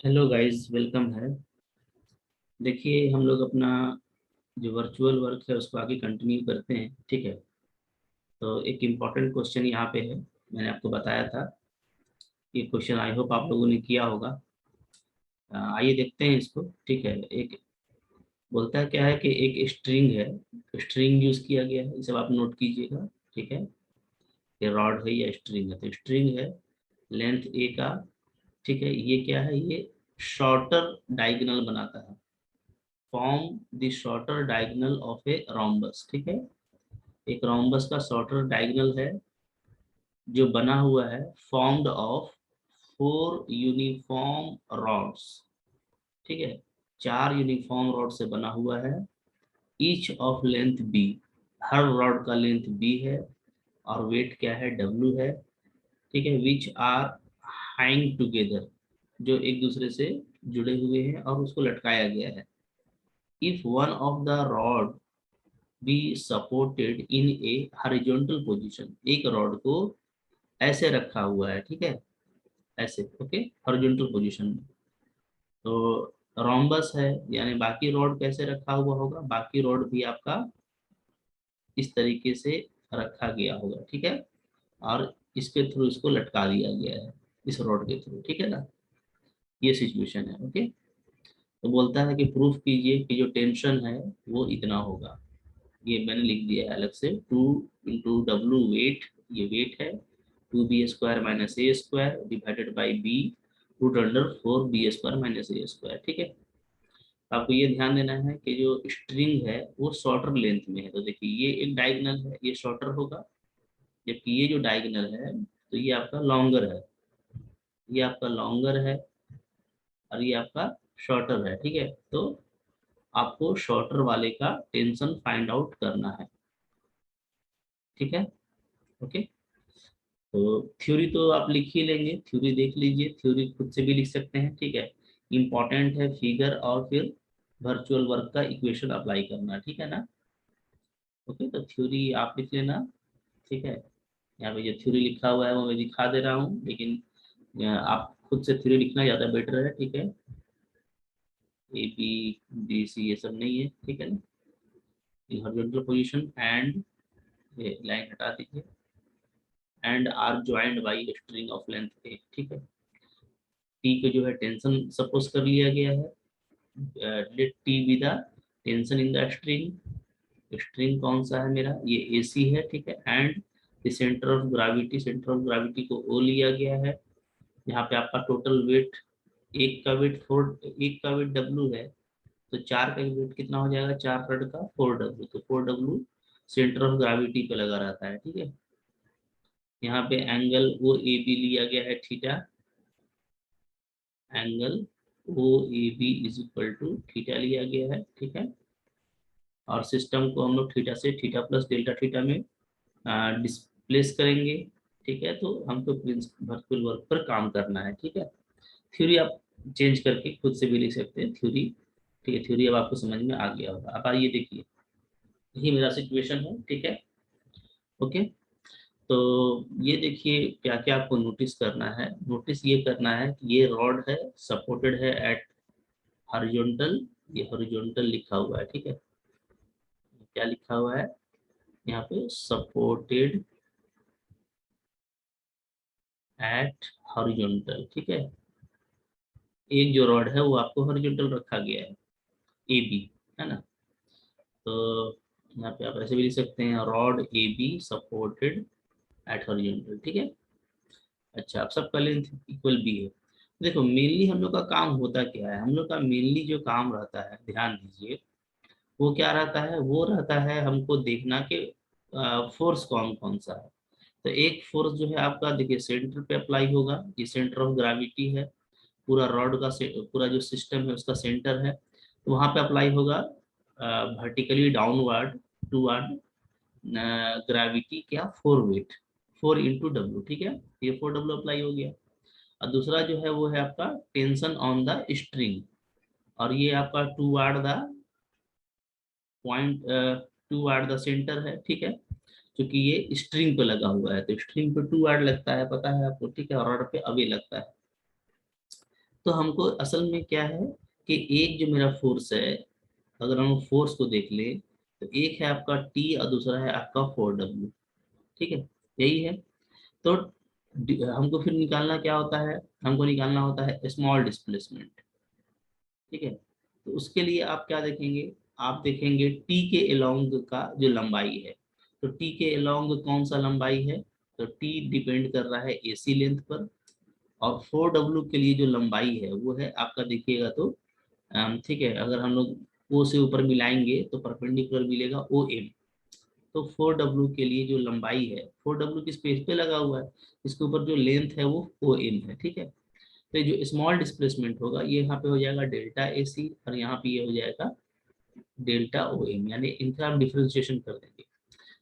Hello guys, welcome है। देखिए, हम लोग अपना जो वर्चुअल वर्क है उसको आगे कंटिन्यू करते हैं। ठीक है, तो एक इम्पॉर्टेंट क्वेश्चन यहाँ पे है। मैंने आपको बताया था, ये क्वेश्चन आई होप आप लोगों ने किया होगा। आइए देखते हैं इसको। ठीक है, एक बोलता है क्या है कि एक स्ट्रिंग है, स्ट्रिंग यूज किया गया है, इसे आप नोट कीजिएगा। ठीक है, ये रॉड है या स्ट्रिंग है, तो स्ट्रिंग है लेंथ ए का। ठीक है, ये क्या है, ये शॉर्टर डायगोनल बनाता है। Form the shorter diagonal of a rhombus. ठीक है, एक रोम्बस का शॉर्टर डायगोनल है जो बना हुआ है, फॉर्म्ड ऑफ 4 यूनिफॉर्म रॉड्स। ठीक है, 4 यूनिफॉर्म रॉड से बना हुआ है। ईच ऑफ लेंथ बी, हर रॉड का लेंथ बी है और वेट क्या है, डब्ल्यू है। ठीक है, विच आर हैंग टुगेदर, जो एक दूसरे से जुड़े हुए हैं और उसको लटकाया गया है। If one of the rod be supported in A horizontal position, एक रॉड को ऐसे रखा हुआ है। ठीक है, ऐसे, ओके, हॉरिजॉन्टल पोजीशन में। तो रोम्बस है, यानी बाकी रॉड कैसे रखा हुआ होगा, बाकी रॉड भी आपका इस तरीके से रखा गया होगा। ठीक है, और इसके थ्रू इसको लटका दिया गया है, इस रॉड के थ्रू। ठीक है ना, ये सिचुएशन है। ओके, तो बोलता है कि प्रूफ कीजिए कि जो टेंशन है वो इतना होगा। ये मैंने लिख दिया है अलग से, 2 × W वेट, ये वेट है। 2b² - a² divided by B, √4b² - a²। ठीक है, आपको ये ध्यान देना है कि जो स्ट्रिंग है वो शॉर्टर लेंथ में है। तो देखिए, ये एक डायगोनल है, ये शॉर्टर होगा, जबकि ये जो डायगोनल है तो ये आपका लॉन्गर है, ये आपका लॉन्गर है और ये आपका शॉर्टर है। ठीक है, तो आपको शॉर्टर वाले का टेंशन फाइंड आउट करना है। ठीक है, ओके। तो थ्योरी तो आप लिख ही लेंगे, थ्योरी देख लीजिए, थ्योरी खुद से भी लिख सकते हैं। ठीक है, इम्पॉर्टेंट है फिगर और फिर वर्चुअल वर्क का इक्वेशन अप्लाई करना। ठीक है ना, ओके। तो थ्योरी आप लिख लेना। ठीक है, यहाँ पे जो थ्योरी लिखा हुआ है वो मैं दिखा दे रहा हूँ, लेकिन आप खुद से थ्योरी लिखना ज़्यादा बेटर है। ठीक है, ए बी बी सी ये सब नहीं है। ठीक है ना, हॉरिजॉन्टल पोजीशन एंड, लाइन हटा दीजिए, and are joint by string of length a. ठीक है, टी को जो है टेंशन सपोज कर लिया गया है। Let T be the tension in the string. String कौन सा है मेरा, ये एसी है। ठीक है, and the centre of gravity, centre of gravity को ओ लिया गया है। यहाँ पे आपका टोटल वेट, एक का वेट 4, एक का वेट डब्लू है, तो 4 का वेट कितना हो जाएगा, 4 रड का 4W, तो 4W सेंटर ऑफ ग्रेविटी पे लगा रहता है। ठीक है, यहाँ पे एंगल वो ए बी लिया गया है, theta, angle O A B is equal to theta लिया गया है। ठीक है, और सिस्टम को हम लोग थीटा से थीटा प्लस डेल्टा थीटा में डिस्प्लेस करेंगे। ठीक है, तो हमको वर्चुअल वर्क पर काम करना है। ठीक है, थ्योरी आप चेंज करके खुद से भी लिख सकते हैं थ्योरी। ठीक है, थ्योरी अब आपको समझ में आ गया होगा। अब आइए देखिए, यही मेरा सिचुएशन है। ठीक है, ओके। तो ये देखिए, क्या क्या आपको नोटिस करना है, नोटिस ये करना है कि ये रॉड है, सपोर्टेड है एट हॉरिजॉन्टल, ये हॉरिजॉन्टल लिखा हुआ है। ठीक है, क्या लिखा हुआ है यहाँ पे, सपोर्टेड एट हॉरिजॉन्टल। ठीक है, एक जो रॉड है वो आपको हॉरिजॉन्टल रखा गया है, ए बी, है ना। तो यहाँ पे आप ऐसे भी लिख सकते हैं, rod A be supported eight horizontal. ठीक है, अच्छा, अब सबका लेंथ इक्वल बी है। देखो, मेनली हम लोग का काम होता क्या है, हम लोग का मेनली जो काम रहता है, ध्यान दीजिए, वो क्या रहता है, वो रहता है हमको देखना कि फोर्स कौन कौन सा है। तो एक फोर्स जो है आपका, देखिए, सेंटर पे अप्लाई होगा, ये सेंटर ऑफ ग्रेविटी है, पूरा रॉड का पूरा जो सिस्टम है उसका सेंटर है, तो वहां पे अप्लाई होगा वर्टिकली डाउनवर्ड टूवर्ड ग्रेविटी, क्या, 4 वेट, 4 × W। ठीक है, ये 4W अप्लाई हो गया। और दूसरा जो है वो है आपका टेंशन ऑन द स्ट्रिंग, और ये आपका toward the point, toward the centre है। ठीक है, क्योंकि ये स्ट्रिंग पे लगा हुआ है, तो स्ट्रिंग पे टूवर्ड लगता है, पता है आपको। ठीक है, और रॉड पे अवे लगता है। तो हमको असल में क्या है कि एक जो मेरा फोर्स है, अगर हम फोर्स को देख ले तो एक है आपका टी और दूसरा है आपका 4W। ठीक है, यही है। तो हमको फिर निकालना क्या होता है, हमको निकालना होता है स्मॉल डिस्प्लेसमेंट। ठीक है, तो उसके लिए आप क्या देखेंगे, आप देखेंगे टी के अलोंग का जो लंबाई है। तो टी के अलोंग कौन सा लंबाई है, तो टी डिपेंड कर रहा है एसी लेंथ पर। और 4W के लिए जो लंबाई है वो है आपका, देखिएगा तो ठीक है, अगर हम लोग ओ से ऊपर मिलाएंगे तो परपेंडिकुलर मिलेगा ओ एम। तो 4W के लिए जो लंबाई है, 4W किस पेज पे लगा हुआ है, इसके ऊपर जो लेंथ है वो ओ एम है। ठीक है, तो ये जो स्मॉल डिस्प्लेसमेंट होगा ये यहाँ पे हो जाएगा डेल्टा ए सी, और यहाँ पे ये हो जाएगा डेल्टा ओ एम, यानी इनका आप डिफ्रेंशिएशन कर देंगे।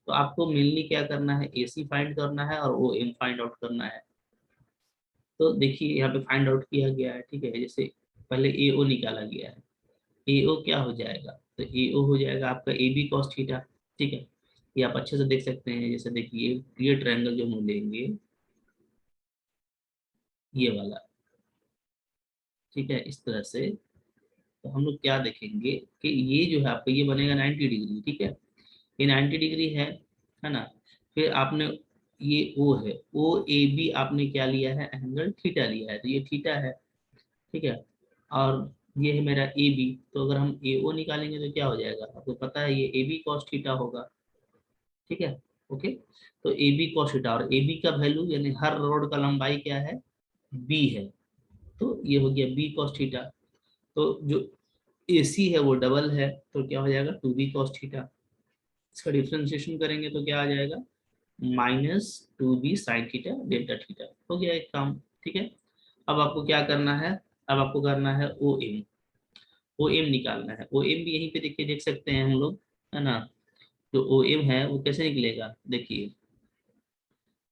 तो आपको मेनली क्या करना है, ए सी फाइंड करना है और ओ एम फाइंड आउट करना है। तो देखिए यहाँ पे फाइंड आउट किया गया है। ठीक है, जैसे पहले ए ओ निकाला गया है, ए ओ क्या हो जाएगा, तो ए ओ हो जाएगा आपका ए बी कॉस थीटा। ठीक है, ये आप अच्छे से देख सकते हैं। जैसे देखिए ये ट्रायंगल जो हम लेंगे, ये वाला, ठीक है, इस तरह से, तो हम लोग क्या देखेंगे कि ये जो है आपका ये बनेगा 90 डिग्री। ठीक है, ये 90 डिग्री है ना। फिर आपने, ये ओ है, ओ ए बी आपने क्या लिया है, एंगल थीटा लिया है, तो ये थीटा है। ठीक है, और ये है मेरा ए बी। तो अगर हम ए ओ निकालेंगे तो क्या हो जाएगा, आपको पता है ये ए बी कॉस थीटा होगा। ठीक है, ओके। तो ए बी कॉस थीटा, और ए बी का वैल्यू यानी हर रोड का लंबाई क्या है, बी है। तो ये हो गया बी कॉस थीटा। तो जो ए सी है वो डबल है, तो क्या हो जाएगा 2B कॉस थीटा। इसका डिफ्रेंशिएशन करेंगे तो क्या आ जाएगा, -2B sine theta delta theta. हो गया एक काम। ठीक है, अब आपको क्या करना है, अब आपको करना है ओ एम। ओ एम निकालना है। ओ एम भी यहीं पे देखिए, देख सकते हैं हम लोग, है ना। जो ओ एम है वो कैसे निकलेगा, देखिए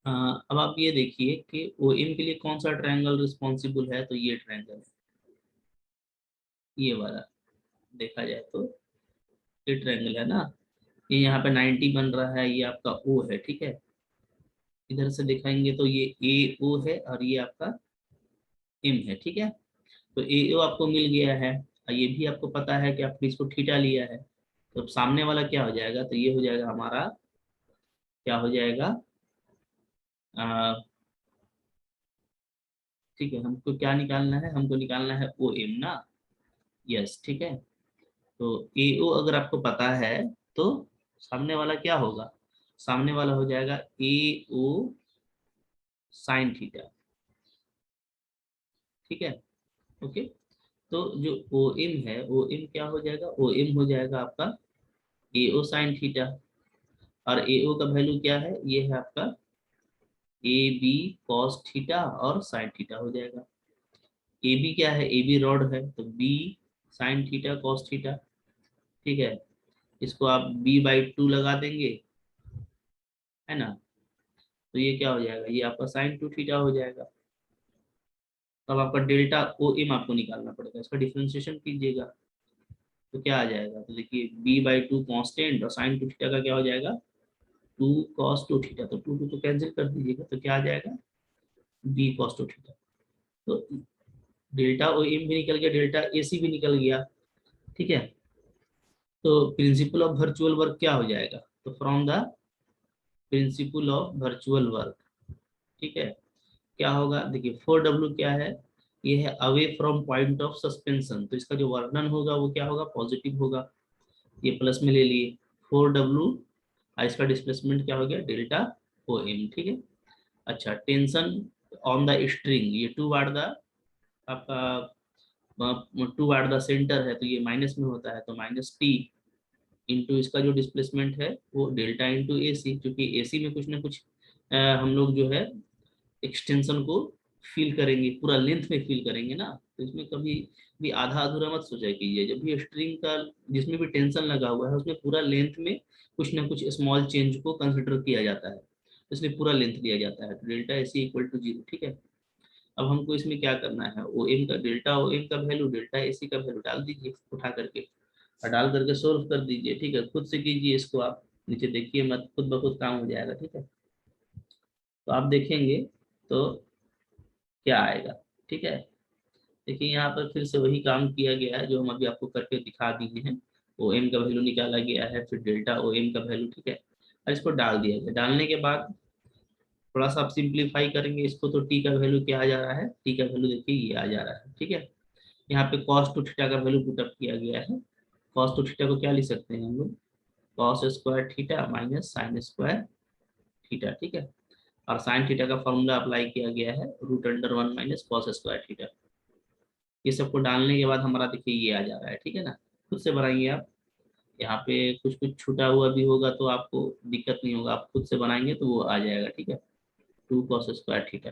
अब आप ये देखिए कि ओ एम के लिए कौन सा ट्रायंगल रिस्पॉन्सिबल है, तो ये ट्रायंगल, ये वाला, देखा जाए तो ये ट्रायंगल है ना। ये यहाँ पे 90 बन रहा है, ये आपका ओ है। ठीक है, इधर से दिखाएंगे तो ये ए ओ है और ये आपका एम है। ठीक है, तो ए ओ आपको मिल गया है, और ये भी आपको पता है कि आपने इसको थीटा लिया है। तो अब सामने वाला क्या हो जाएगा, तो ये हो जाएगा हमारा, क्या हो जाएगा, आ, ठीक है, हमको क्या निकालना है, हमको निकालना है ओ एम ना। यस, ठीक है। तो ए ओ अगर आपको पता है तो सामने वाला क्या होगा, सामने वाला हो जाएगा ए ओ साइन थीटा। ठीक है, ओके। तो जो ओ एम है, ओ एम क्या हो जाएगा, ओ एम हो जाएगा आपका ए ओ साइन थीटा। और ए ओ का वैल्यू क्या है, ये है आपका ए बी कॉस थीटा और साइन थीटा हो जाएगा। ए बी क्या है, ए बी रॉड है, तो B sine theta cos theta. ठीक है, इसको आप b/2 लगा देंगे, है ना। तो ये क्या हो जाएगा, ये आपका साइन 2 थीटा हो जाएगा। तब आपका डेल्टा ओ एम आपको निकालना पड़ेगा, इसका डिफ्रेंशिएशन कीजिएगा तो क्या आ जाएगा, तो देखिए b/2 कांस्टेंट और साइन 2 थीटा का क्या हो जाएगा, 2 cos 2 थीटा। तो 2 2 तो कैंसिल कर दीजिएगा, तो क्या आ जाएगा, b cos 2 थीटा। तो डेल्टा ओ एम भी निकल गया, डेल्टा ए सी भी निकल गया। ठीक है, तो प्रिंसिपल ऑफ वर्चुअल वर्क क्या हो जाएगा, तो from the principle of virtual work, ठीक है, क्या होगा, देखिए 4W क्या है, ये है away from point of suspension. तो इसका जो वर्णन होगा वो क्या होगा, पॉजिटिव होगा, ये प्लस में ले लिए 4W। इसका डिस्प्लेसमेंट क्या हो गया, डेल्टा ओ एम। ठीक है, अच्छा, टेंशन ऑन द स्ट्रिंग, ये टू वाट द आपका, टू वाट द सेंटर है तो ये माइनस में होता है, तो -T इंटू इसका जो डिस्प्लेसमेंट है वो डेल्टा इंटू ए सी, क्योंकि ए सी में कुछ ना कुछ हम लोग जो है एक्सटेंशन को फील करेंगे, पूरा लेंथ में फील करेंगे ना। तो इसमें कभी भी आधा अधूरा मत सोचा कीजिए, जब भी स्ट्रिंग का जिसमें भी टेंशन लगा हुआ है उसमें पूरा लेंथ में कुछ ना कुछ स्मॉल चेंज को कंसिडर किया जाता है, इसलिए पूरा लेंथ लिया जाता है। तो delta A C equal to 0। ठीक है, अब हमको इसमें क्या करना है, ओ एम का, डेल्टा ओ एम का वैल्यू डेल्टा ए सी का वैल्यू डाल दीजिए उठा करके, और डाल करके सोल्व कर दीजिए। ठीक है, खुद से कीजिए इसको आप, नीचे देखिए मत, खुद ब खुद काम हो जाएगा। ठीक है, तो आप देखेंगे तो क्या आएगा। ठीक है, देखिए यहाँ पर फिर से वही काम किया गया है जो हम अभी आपको करके दिखा दिए हैं। ओ एम का वैल्यू निकाला गया है, फिर डेल्टा ओ एम का वैल्यू, ठीक है, और इसको डाल दिया गया। डालने के बाद थोड़ा सा आप सिंप्लीफाई करेंगे इसको, तो टी का वैल्यू क्या आ जा रहा है, टी का वैल्यू देखिए ये आ जा रहा है, ठीक है। यहाँ पे कॉस टू थीटा का वैल्यू पुटअप किया गया है। कॉस टू थीटा को क्या लिख सकते हैं हम लोग, cos square theta minus sine square theta, ठीक है। और साइन थीटा का फॉर्मूला अप्लाई किया गया है root under one minus cos square theta. ये सबको डालने के बाद हमारा देखिए ये आ जा रहा है, ठीक है ना। खुद से बनाइए आप, यहाँ पे कुछ कुछ छूटा हुआ भी होगा तो आपको दिक्कत नहीं होगा, आप खुद से बनाएंगे तो वो आ जाएगा, ठीक है। टू कॉस स्क्वायर थीटा,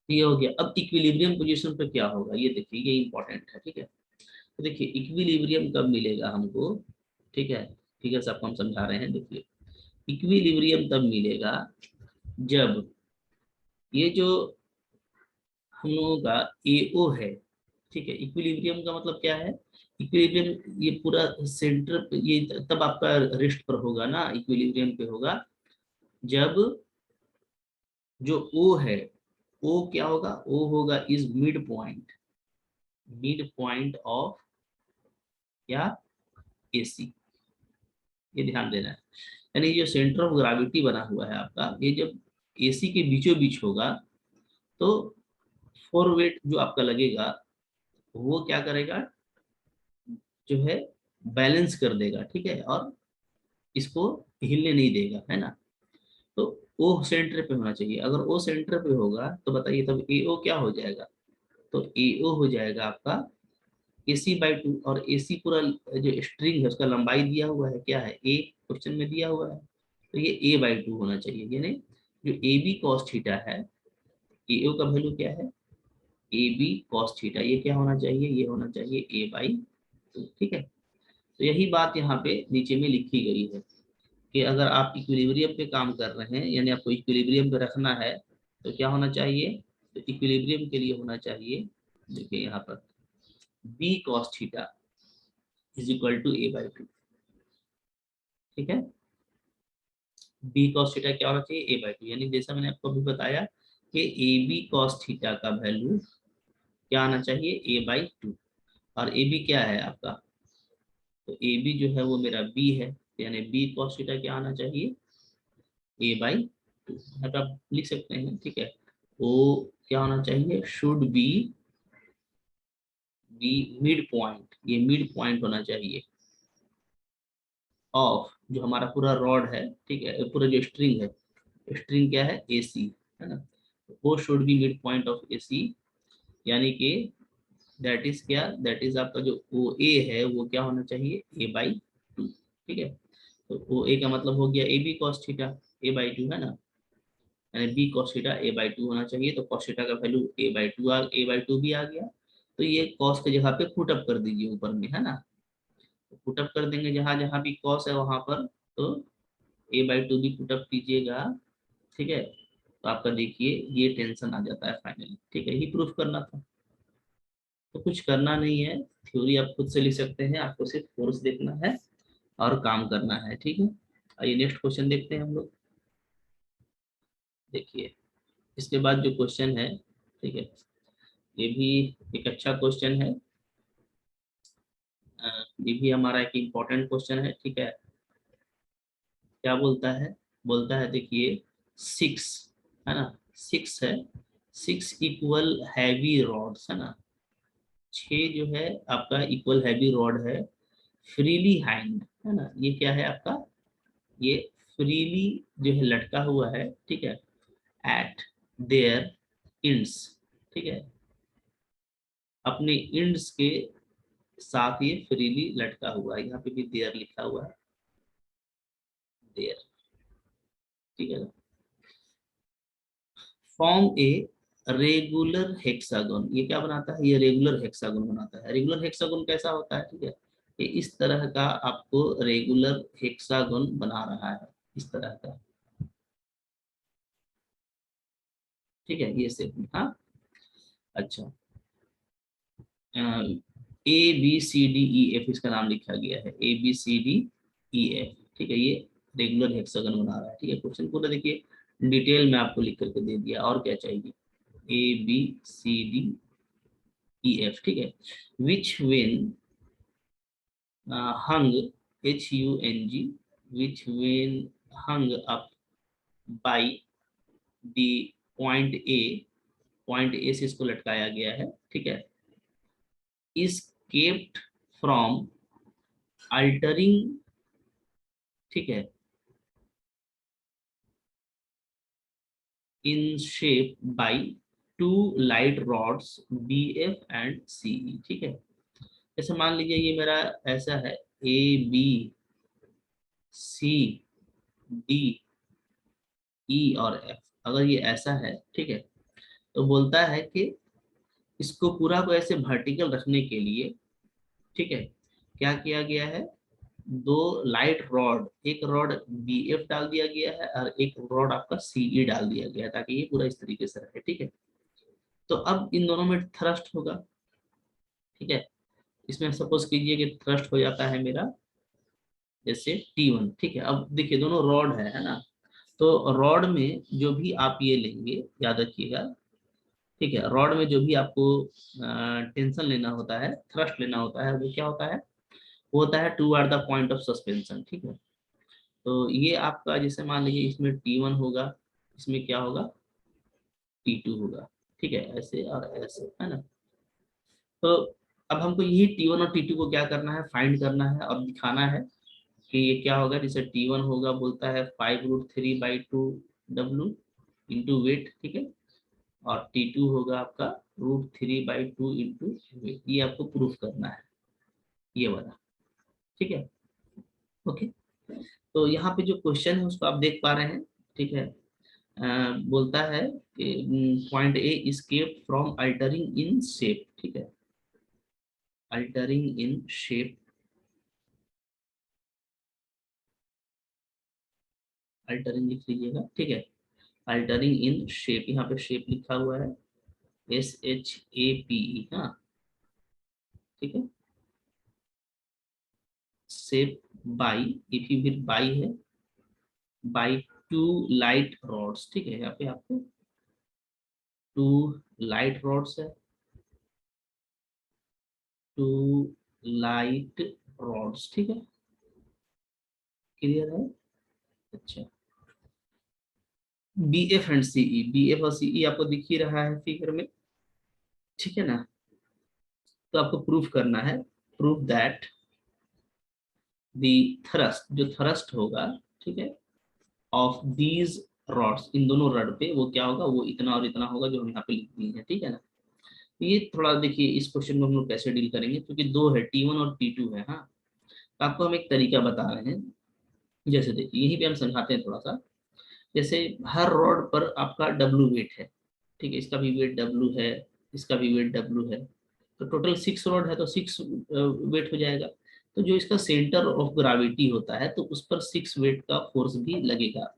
ये हो गया। अब इक्विलिब्रियम पोजीशन पे क्या होगा ये देखिए, ये इंपॉर्टेंट है, ठीक है। तो देखिए इक्विलिब्रियम कब मिलेगा हमको, ठीक है, ठीक है, सबको हम समझा रहे हैं। देखिए इक्विलिब्रियम तब मिलेगा जब ये जो हम लोगों का एओ है, ठीक है। इक्विलिब्रियम का मतलब क्या है, इक्विलिब्रियम ये पूरा सेंटर पे ये तब आपका रेस्ट पर होगा ना, इक्विलिब्रियम पे होगा जब जो ओ है, ओ क्या होगा, ओ होगा is mid point, mid point of या एसी, ये ध्यान देना है। यानी जो सेंटर ऑफ ग्रेविटी बना हुआ है आपका, ये जब एसी के बीचों बीच होगा तो फोर वेट जो आपका लगेगा वो क्या करेगा, जो है बैलेंस कर देगा, ठीक है, और इसको हिलने नहीं देगा, है ना। तो ओ सेंटर पे होना चाहिए। अगर ओ सेंटर पे होगा तो बताइए तब ए ओ क्या हो जाएगा, तो ए ओ हो जाएगा आपका AC/2। और AC पूरा जो स्ट्रिंग है उसका लंबाई दिया हुआ है क्या है, ए, क्वेश्चन में दिया हुआ है, तो ये A/2 होना चाहिए। यानी जो ए बी कॉस थीटा है, ए ओ का वैल्यू क्या है, ए बी कॉस थीटा, ये क्या होना चाहिए, ये होना चाहिए A/2, ठीक है। तो यही बात यहाँ पे नीचे में लिखी गई है कि अगर आप इक्विलिब्रियम पे काम कर रहे हैं, यानी आपको इक्विलिब्रियम पे रखना है, तो क्या होना चाहिए, तो इक्विलिब्रियम के लिए होना चाहिए, देखिए यहाँ पर B cos theta is equal to A/2, ठीक है। बी कॉस थीटा क्या होना चाहिए, A/2, यानी जैसा मैंने आपको अभी बताया कि ए बी कॉस थीटा का वैल्यू क्या आना चाहिए, A/2। और ए बी क्या है आपका, तो ए बी जो है वो मेरा बी है, यानी बी कॉस थीटा क्या आना चाहिए, A/2। तो आप लिख सकते हैं, ठीक है। वो क्या होना चाहिए, शुड बी मिड पॉइंट, ये मिड पॉइंट होना चाहिए ऑफ जो हमारा पूरा रॉड है, ठीक है, पूरा जो स्ट्रिंग है, स्ट्रिंग क्या है, AC, है ना। वो should be mid point of AC, यानी कि दैट इज क्या, दैट इज आपका जो ओ ए है वो क्या होना चाहिए, A/2, ठीक है। तो ओ ए का मतलब हो गया A B cos theta, A/2 है ना, यानी बी कॉस थीटा A/2 होना चाहिए। तो कॉस थीटा का वैल्यू A/2 भी आ गया। तो ये कॉस के जगह पे पुटअप कर दीजिए ऊपर में, है ना। तो पुटअप कर देंगे जहां जहां भी कॉस है वहां पर, तो A/2 भी पुटअप कीजिएगा, ठीक है। तो आपका देखिए ये टेंशन आ जाता है फाइनली, ठीक है, ही प्रूफ करना था। तो कुछ करना नहीं है, थ्योरी आप खुद से लिख सकते हैं, आपको सिर्फ फोर्स देखना है और काम करना है, ठीक है। आइए नेक्स्ट क्वेश्चन देखते हैं हम लोग। देखिए इसके बाद जो क्वेश्चन है, ठीक है, ये भी एक अच्छा क्वेश्चन है। ये भी हमारा एक इम्पोर्टेंट क्वेश्चन है, ठीक है। क्या बोलता है देखिए 6, है ना, 6 है, 6 इक्वल हैवी रॉड्स, है ना। 6 जो है आपका इक्वल हैवी रॉड है, फ्रीली हैंग, है ना, ये क्या है आपका, ये फ्रीली जो है लटका हुआ है, ठीक है, एट देयर इंड्स, ठीक है, अपने इंड्स के साथ ये फ्रीली लटका हुआ है, यहाँ पे भी देयर लिखा हुआ है, देयर, ठीक है। फॉर्म ए रेगुलर हेक्सागोन, ये क्या बनाता है, ये रेगुलर हेक्सागोन बनाता है। रेगुलर हेक्सागोन कैसा होता है, ठीक है, ये इस तरह का आपको रेगुलर हेक्सागोन बना रहा है, इस तरह का, ठीक है, ये से हाँ। अच्छा, A B C D E F इसका नाम लिखा गया है, ABCDEF, ठीक है, ये रेगुलर हेक्सागन बना रहा है, ठीक है। क्वेश्चन पूरा देखिए डिटेल में आपको लिख करके दे दिया, और क्या चाहिए, ABCD EF, ठीक है, which when hung, HUNG, which when hung up by the point A, point A से इसको लटकाया गया है, ठीक है, is kept from altering, ठीक है, in shape by two light rods BF and CE, ठीक है। जैसे मान लीजिए ये मेरा ऐसा है ABCDE और F, अगर ये ऐसा है, ठीक है, तो बोलता है कि इसको पूरा को ऐसे वर्टिकल रखने के लिए, ठीक है, क्या किया गया है, दो लाइट रॉड, एक रॉड BF डाल दिया गया है और एक रॉड आपका CE डाल दिया गया है, ताकि ये पूरा इस तरीके से रहे, ठीक है। तो अब इन दोनों में थ्रस्ट होगा, ठीक है, इसमें सपोज कीजिए कि थ्रस्ट हो जाता है मेरा जैसे T1, ठीक है। अब देखिए दोनों रॉड है ना, तो रॉड में जो भी आप ये लेंगे, याद रखिएगा, ठीक है, रॉड में जो भी आपको टेंशन लेना होता है, थ्रस्ट लेना होता है, वो क्या होता है, वो होता है towards the point of suspension, ठीक है। तो ये आपका जैसे मान लीजिए इसमें T1 होगा, इसमें क्या होगा, T2 होगा, ठीक है, ऐसे और ऐसे, है ना। तो अब हमको यही T1 और T2 को क्या करना है, फाइंड करना है और दिखाना है कि ये क्या होगा। जैसे T1 होगा, बोलता है 5√3/2 इंटू वेट, ठीक है, और T2 होगा आपका √3/2 इंटू वेट। ये आपको प्रूफ करना है, ये वाला, ठीक है, ओके। तो यहाँ पे जो क्वेश्चन है उसको आप देख पा रहे हैं, ठीक है। बोलता है कि point A is kept from altering in shape, ठीक है, अल्टरिंग इन शेप, अल्टरिंग लिख लीजिएगा, ठीक है, अल्टरिंग इन शेप, यहाँ पे शेप लिखा हुआ है SHAPE, हाँ, ठीक है, शेप बाई, इफ यू फिर बाई है, बाई टू लाइट रॉड्स, ठीक है, यहाँ पे आपको टू लाइट रॉड्स है, टू लाइट रॉड्स, ठीक है, क्लियर है, अच्छा। BF एंड CE, BF और CE आपको दिख ही रहा है फिगर में, ठीक है ना। तो आपको प्रूफ करना है, प्रूफ दैट दी थ्रस्ट, जो थ्रस्ट होगा, ठीक है, ऑफ दीज रॉड्स, इन दोनों रड पे वो क्या होगा, वो इतना और इतना होगा, जो हम यहाँ पे लिख दिए हैं, ठीक है ना। ये थोड़ा देखिए इस क्वेश्चन को हम लोग कैसे डील करेंगे, क्योंकि दो है, T1 और T2 है, हाँ। तो आपको हम एक तरीका बता रहे हैं, जैसे देखिए यहीं पे हम समझाते हैं थोड़ा सा। जैसे हर रॉड पर आपका W वेट है, ठीक है, इसका भी वेट W है, इसका भी वेट W है, तो टोटल 6 रॉड है, तो 6 वेट हो जाएगा। तो जो इसका सेंटर ऑफ ग्रेविटी होता है, तो उस पर 6 वेट का फोर्स भी लगेगा,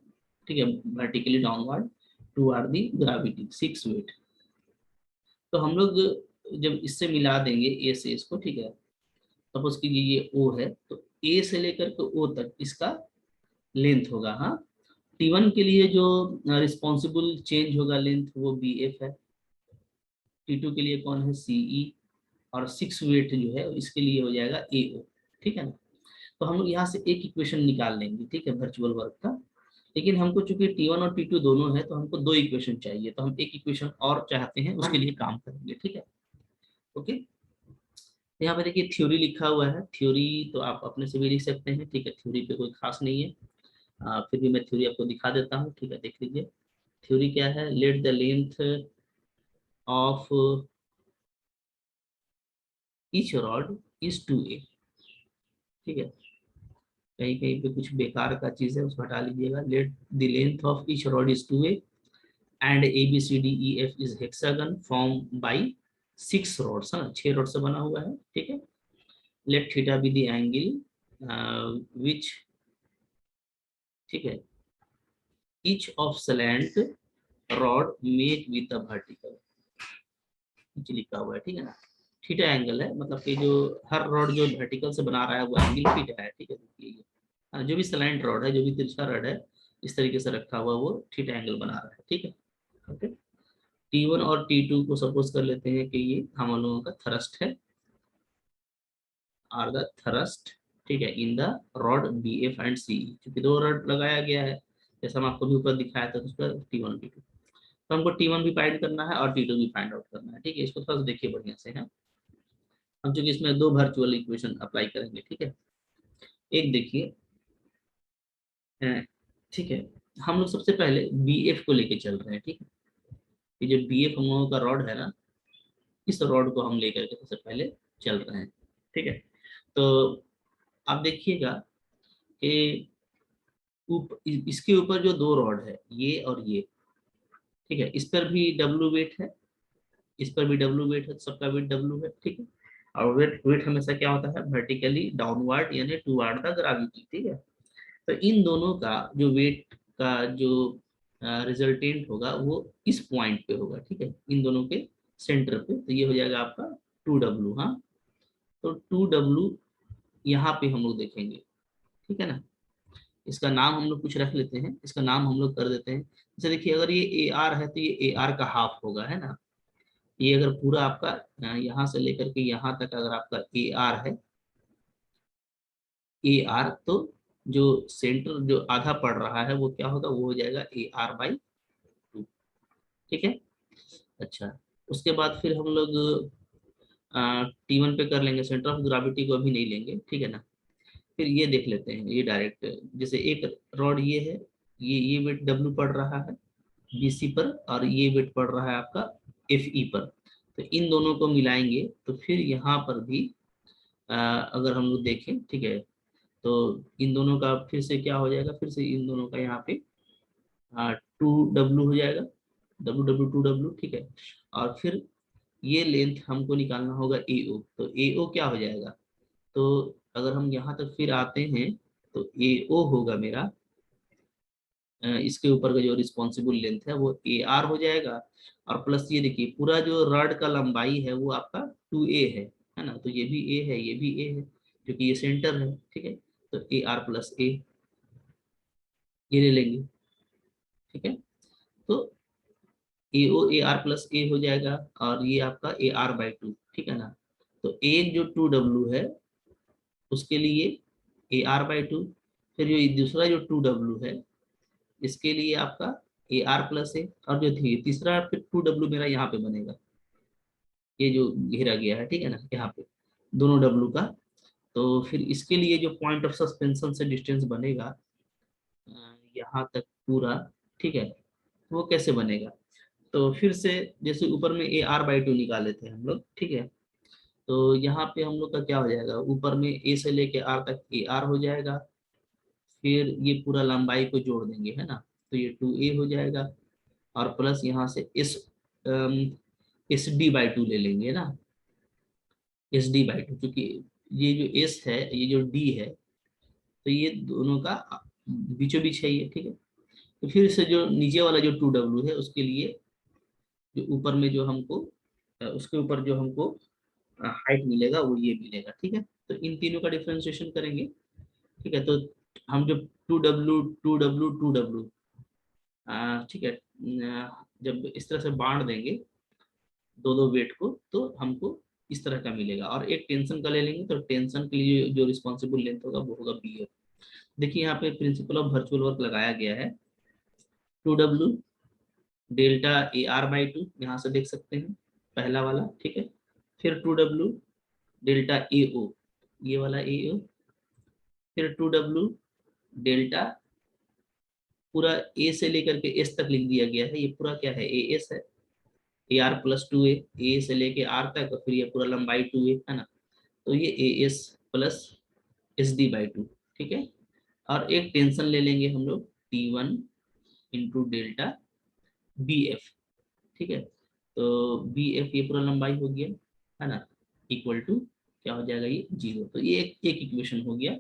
ठीक है, vertically downward towards the gravity, 6 weight. तो हम लोग जब इससे मिला देंगे ए से इसको, ठीक है, सपोज कीजिए ये O है, तो ए से लेकर के O तक इसका लेंथ होगा, हाँ। T1 के लिए जो रिस्पॉन्सिबल चेंज होगा लेंथ, वो BF है। T2 के लिए कौन है, CE। और 6 वेट जो है इसके लिए हो जाएगा AO, ठीक है ना। तो हम लोग यहाँ से एक इक्वेशन निकाल लेंगे, ठीक है, वर्चुअल वर्क का। लेकिन हमको चूंकि T1 और T2 दोनों है, तो हमको दो इक्वेशन चाहिए, तो हम एक इक्वेशन और चाहते हैं, उसके लिए काम करेंगे, ठीक है, ओके। यहाँ पे देखिए थ्योरी लिखा हुआ है, थ्योरी तो आप अपने से भी लिख सकते हैं, ठीक है, थ्योरी पे कोई खास नहीं है। फिर भी मैं थ्योरी आपको दिखा देता हूँ, ठीक है, देख लीजिए। थ्योरी क्या है, let the length of each rod is 2a, ठीक है, कहीं कहीं पे कुछ बेकार का चीज है उसको हटा लीजिएगा। Let the length of each rod is 2a and ABCDEF is hexagon form by 6 rods, है ना, 6 रॉड से बना हुआ है, ठीक है। Let theta be the angle which, ठीक है, each of slant rod make with the vertical, नीचे लिखा हुआ है, ठीक है ना। थीटा एंगल है, मतलब कि जो हर रॉड जो वर्टिकल से बना रहा है वो एंगल थीटा है, ठीक है, देखिए ये जो भी सलाइंट रॉड है, जो भी तिरछा रॉड है, इस तरीके से रखा हुआ वो थीटा एंगल बना रहा है, ठीक है, ओके। T1 और T2 को सपोज कर लेते हैं कि ये हम लोगों का थ्रस्ट है, आर द थ्रस्ट, ठीक है, in the rod B F and C, क्योंकि दो रॉड लगाया गया है जैसा हम आपको भी ऊपर दिखाया था, तो उसका T1 और T2, तो हमको T1 भी फाइंड करना है और T2 भी फाइंड आउट करना है, ठीक है। इसको थोड़ा सा देखिए बढ़िया से है, हम चूंकि इसमें दो वर्चुअल इक्वेशन अप्लाई करेंगे, ठीक है। एक देखिए, ठीक है, हम लोग सबसे पहले बी एफ को लेके चल रहे हैं, ठीक है। ये जो बी एफ हम लोगों का रॉड है ना, इस रॉड को हम लेकर के सबसे पहले चल रहे हैं, ठीक है। तो आप देखिएगा कि इसके ऊपर जो दो रॉड है, ये और ये, ठीक है, इस पर भी डब्ल्यू वेट है, इस पर भी डब्ल्यू वेट है, सबका वेट डब्ल्यू है, ठीक है। और वेट वेट हमेशा क्या होता है, वर्टिकली डाउनवर्ड यानी टुवर्ड द ग्रेविटी, ठीक है। तो इन दोनों का जो वेट का जो रिजल्टेंट होगा वो इस पॉइंट पे होगा, ठीक है, इन दोनों के सेंटर पे, तो ये हो जाएगा आपका 2W, हाँ। तो 2W यहाँ पे हम लोग देखेंगे, ठीक है ना। इसका नाम हम लोग कुछ रख लेते हैं, इसका नाम हम लोग कर देते हैं, जैसे देखिए अगर ये ए आर है तो ये ए आर का हाफ होगा, है ना। ये अगर पूरा आपका यहाँ से लेकर के यहाँ तक अगर आपका ए आर है, ए आर, तो जो सेंटर जो आधा पड़ रहा है वो क्या होगा, वो हो जाएगा ए आर बाई 2, ठीक है। अच्छा, उसके बाद फिर हम लोग T1 पे कर लेंगे, सेंटर ऑफ ग्रेविटी को अभी नहीं लेंगे, ठीक है ना। फिर ये देख लेते हैं, ये डायरेक्ट जैसे एक रॉड ये है, ये वेट W पड़ रहा है BC पर, और ये वेट पड़ रहा है आपका FE पर, तो इन दोनों को मिलाएंगे तो फिर यहाँ पर भी अगर हम लोग देखें, ठीक है, तो इन दोनों का फिर से क्या हो जाएगा, फिर से इन दोनों का यहाँ पे 2W हो जाएगा, W, ठीक है। और फिर ये लेंथ हमको निकालना होगा AO, तो AO क्या हो जाएगा, तो अगर हम यहाँ तक फिर आते हैं तो AO होगा मेरा, इसके ऊपर का जो रिस्पॉन्सिबल लेंथ है वो AR हो जाएगा, और प्लस ये देखिए पूरा जो रॉड का लंबाई है वो आपका 2A है ना, तो ये भी A है, ये भी A है, क्योंकि ये सेंटर है, ठीक है। तो AR प्लस A ये ले लेंगे, ठीक है। तो AO AR प्लस A हो जाएगा, और ये आपका AR बाई 2, ठीक है ना। तो एक जो 2W है उसके लिए AR बाई 2, फिर जो दूसरा जो 2W है इसके लिए आपका AR प्लस A, और जो तीसरा फिर 2W मेरा यहाँ पे बनेगा, ये जो घेरा गया है, ठीक है ना, यहाँ पे दोनों W का। तो फिर इसके लिए जो पॉइंट ऑफ सस्पेंशन से डिस्टेंस बनेगा यहाँ तक पूरा, ठीक है, तो वो कैसे बनेगा, तो फिर से जैसे ऊपर में AR बाई 2 निकाले थे हम लोग, ठीक है। तो यहाँ पे हम लोग का क्या हो जाएगा, ऊपर में A से लेके R तक AR हो जाएगा, फिर ये पूरा लंबाई को जोड़ देंगे, है ना, तो ये 2A हो जाएगा, और प्लस यहाँ से SD बाई 2 ले लेंगे ना, SD बाई 2, क्योंकि ये जो S है, ये जो D है, तो ये दोनों का बीचों बीच है ये, ठीक है। तो फिर से जो नीचे वाला जो 2W है उसके लिए जो ऊपर में जो हमको उसके ऊपर जो हमको हाइट मिलेगा वो ये मिलेगा, ठीक है। तो इन तीनों का डिफ्रेंशिएशन करेंगे, ठीक है। तो हम जो 2W, ठीक है, जब इस तरह से बांट देंगे दो दो वेट को, तो हमको इस तरह का मिलेगा, और एक टेंशन का ले लेंगे, तो टेंशन के लिए जो रिस्पॉन्सिबल लेंथ होगा वो होगा BF। देखिए यहाँ पे प्रिंसिपल ऑफ वर्चुअल वर्क लगाया गया है, 2W डेल्टा AR बाई 2, यहाँ से देख सकते हैं पहला वाला, ठीक है। फिर 2W डेल्टा AO, ये वाला AO, फिर 2W डेल्टा पूरा A से लेकर के S तक लिख दिया गया है, ये पूरा क्या है, AS है, AR+2A, A से लेके R तक, और फिर ये पूरा लंबाई 2A है ना, तो ये AS प्लस SD बाई 2, ठीक है। और एक टेंशन ले लेंगे हम लोग T1 इंटू डेल्टा BF, ठीक है। तो BF ये पूरा लंबाई हो गया, है ना, इक्वल टू क्या हो जाएगा, ये 0, तो ये एक इक्वेशन हो गया।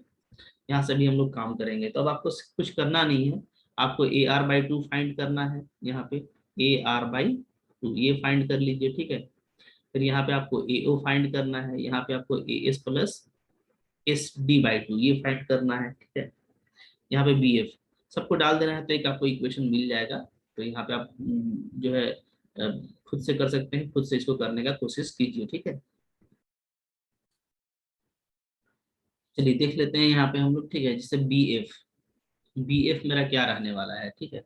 यहाँ से भी हम लोग काम करेंगे, तो अब आपको कुछ करना नहीं है, आपको AR बाई 2 फाइंड करना है, यहाँ पे AR बाई 2 ये फाइंड कर लीजिए, ठीक है। फिर यहाँ पे आपको AO फाइंड करना है, यहाँ पे आपको AS प्लस SD बाई 2 ये फाइंड करना है, ठीक है। यहाँ पे BF सबको डाल देना है, तो एक आपको इक्वेशन मिल जाएगा। तो यहाँ पे आप जो है खुद से कर सकते हैं, खुद से इसको करने का कोशिश कीजिए, ठीक है। चलिए देख लेते हैं यहाँ पे हम लोग, ठीक है। जैसे बी एफ मेरा क्या रहने वाला है, ठीक है।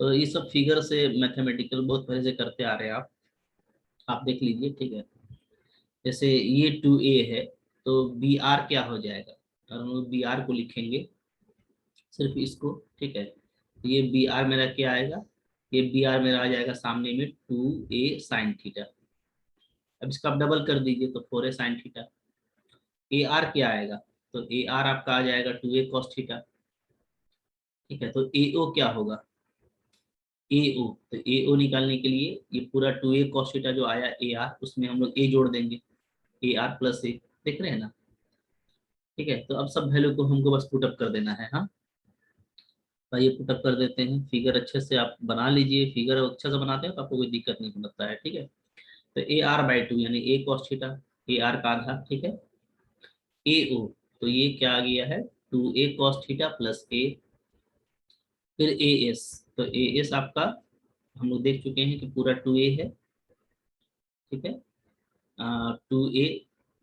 तो ये सब फिगर से मैथमेटिकल बहुत पहले से करते आ रहे हैं आप देख लीजिए, ठीक है। जैसे ये 2a है, तो बी आर क्या हो जाएगा, और हम लोग बी आर को लिखेंगे सिर्फ इसको, ठीक है। तो ये बी आर मेरा क्या आएगा, ये बी आर मेरा आ जाएगा सामने में 2a sin थीटा। अब इसका आप डबल कर दीजिए तो 4a sin theta. A R क्या आएगा, तो ए आर आपका आ जाएगा 2a cos थीटा, ठीक है। तो ए ओ क्या होगा, ए ओ, तो ए ओ निकालने के लिए ये पूरा 2a cos थीटा जो आया ए आर, उसमें हम लोग ए जोड़ देंगे, ए आर प्लस ए, देख रहे हैं ना, ठीक है। तो अब सब वैल्यू को हमको बस पुटअप कर देना है, हाँ। तो ये पुटअप कर देते हैं, फिगर अच्छे से आप बना लीजिए, फिगर अच्छा से बनाते हैं तो आपको कोई दिक्कत नहीं होता है, ठीक है। तो a r/2 यानी a cos theta, A R का आधा, ठीक है। ए ओ, तो ये क्या आ गया है, 2a cos थीटा प्लस ए, फिर ए एस, तो ए एस आपका हम लोग देख चुके हैं कि पूरा 2a है, ठीक है। 2a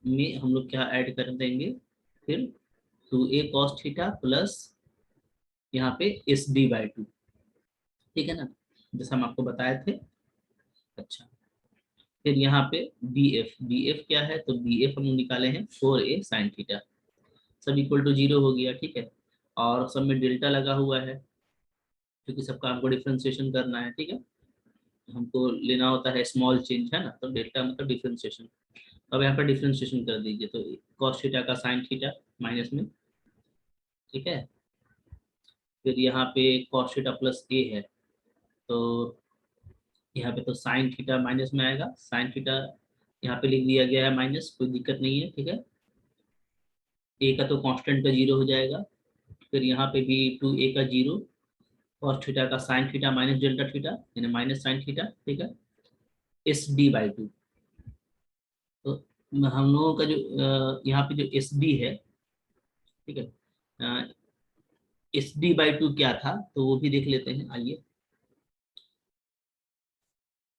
में हम लोग क्या ऐड कर देंगे, फिर 2a cos थीटा प्लस यहाँ पे SD/2, ठीक है ना, जैसा हम आपको बताए थे। अच्छा, फिर यहाँ पे बी एफ क्या है, तो बी एफ हम लोग निकाले हैं 4a sin थीटा, सब इक्वल टू 0 हो गया, ठीक है। और सब में डेल्टा लगा हुआ है, क्योंकि सबका हमको डिफ्रेंसिएशन करना है, ठीक है। हमको लेना होता है स्मॉल चेंज, है ना, तो डेल्टा मतलब डिफ्रेंसिएशन। अब यहाँ पर डिफ्रेंसिएशन कर दीजिए, तो cos थीटा का sin थीटा माइनस में, ठीक है। फिर यहाँ पे cos थीटा प्लस ए है, तो यहाँ पे तो sin थीटा माइनस में आएगा, sin थीटा यहाँ पे लिख दिया गया है माइनस, कोई दिक्कत नहीं है, ठीक है। ए का तो कांस्टेंट का 0 हो जाएगा, फिर यहाँ पे भी 2a का 0, cos थीटा का sin theta minus delta theta यानी माइनस sin थीटा, ठीक है। SD/2, तो हम लोगों का जो यहाँ पे जो SD है, ठीक है, SD/2 क्या था, तो वो भी देख लेते हैं, आइए।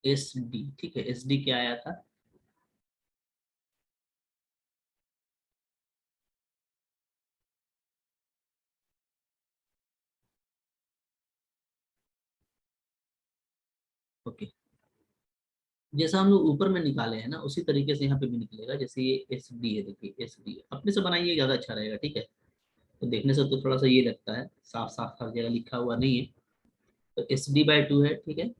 SD, ठीक है, SD क्या आया था, ओके। जैसा हम लोग ऊपर में निकाले हैं ना, उसी तरीके से यहाँ पे भी निकलेगा, जैसे ये SD है, देखिए SD अपने से बनाइए, ज़्यादा अच्छा रहेगा, ठीक है। तो देखने से तो थोड़ा सा ये लगता है, साफ साफ हर जगह लिखा हुआ नहीं है, तो SD/2 है, ठीक है।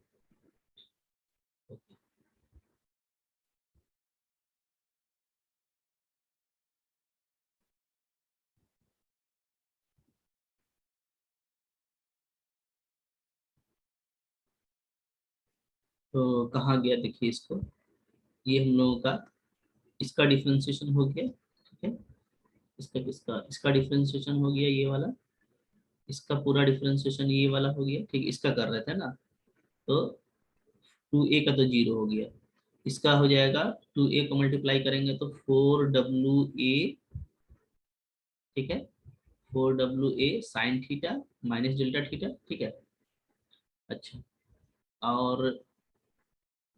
तो कहाँ गया, देखिए इसको, ये हम लोगों का इसका डिफ्रेंसिएशन हो गया, ठीक है। इसका किसका, इसका डिफ्रेंसिएशन हो गया ये वाला, इसका पूरा डिफ्रेंसिएशन ये वाला हो गया, ठीक, इसका कर रहे थे ना, तो 2a का तो 0 हो गया, इसका हो जाएगा 2a को मल्टीप्लाई करेंगे तो 4WA, ठीक है, 4WA sin theta minus delta theta, ठीक है। अच्छा, और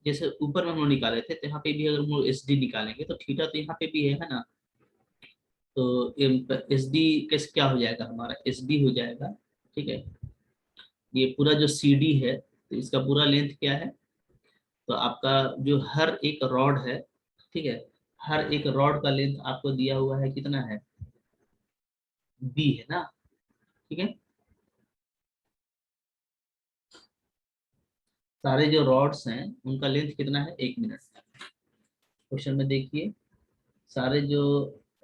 जैसे ऊपर में हम लोग निकाले थे, तो यहाँ पे भी अगर हम लोग SD निकालेंगे तो थीटा तो यहाँ पे भी है ना, तो SD कैसे क्या हो जाएगा, हमारा SD हो जाएगा, ठीक है। ये पूरा जो CD है, तो इसका पूरा लेंथ क्या है, तो आपका जो हर एक रॉड है, ठीक है, हर एक रॉड का लेंथ आपको दिया हुआ है, कितना है, B है ना, ठीक है। सारे जो रॉड्स हैं उनका लेंथ कितना है, 1 मिनट, क्वेश्चन में देखिए, सारे जो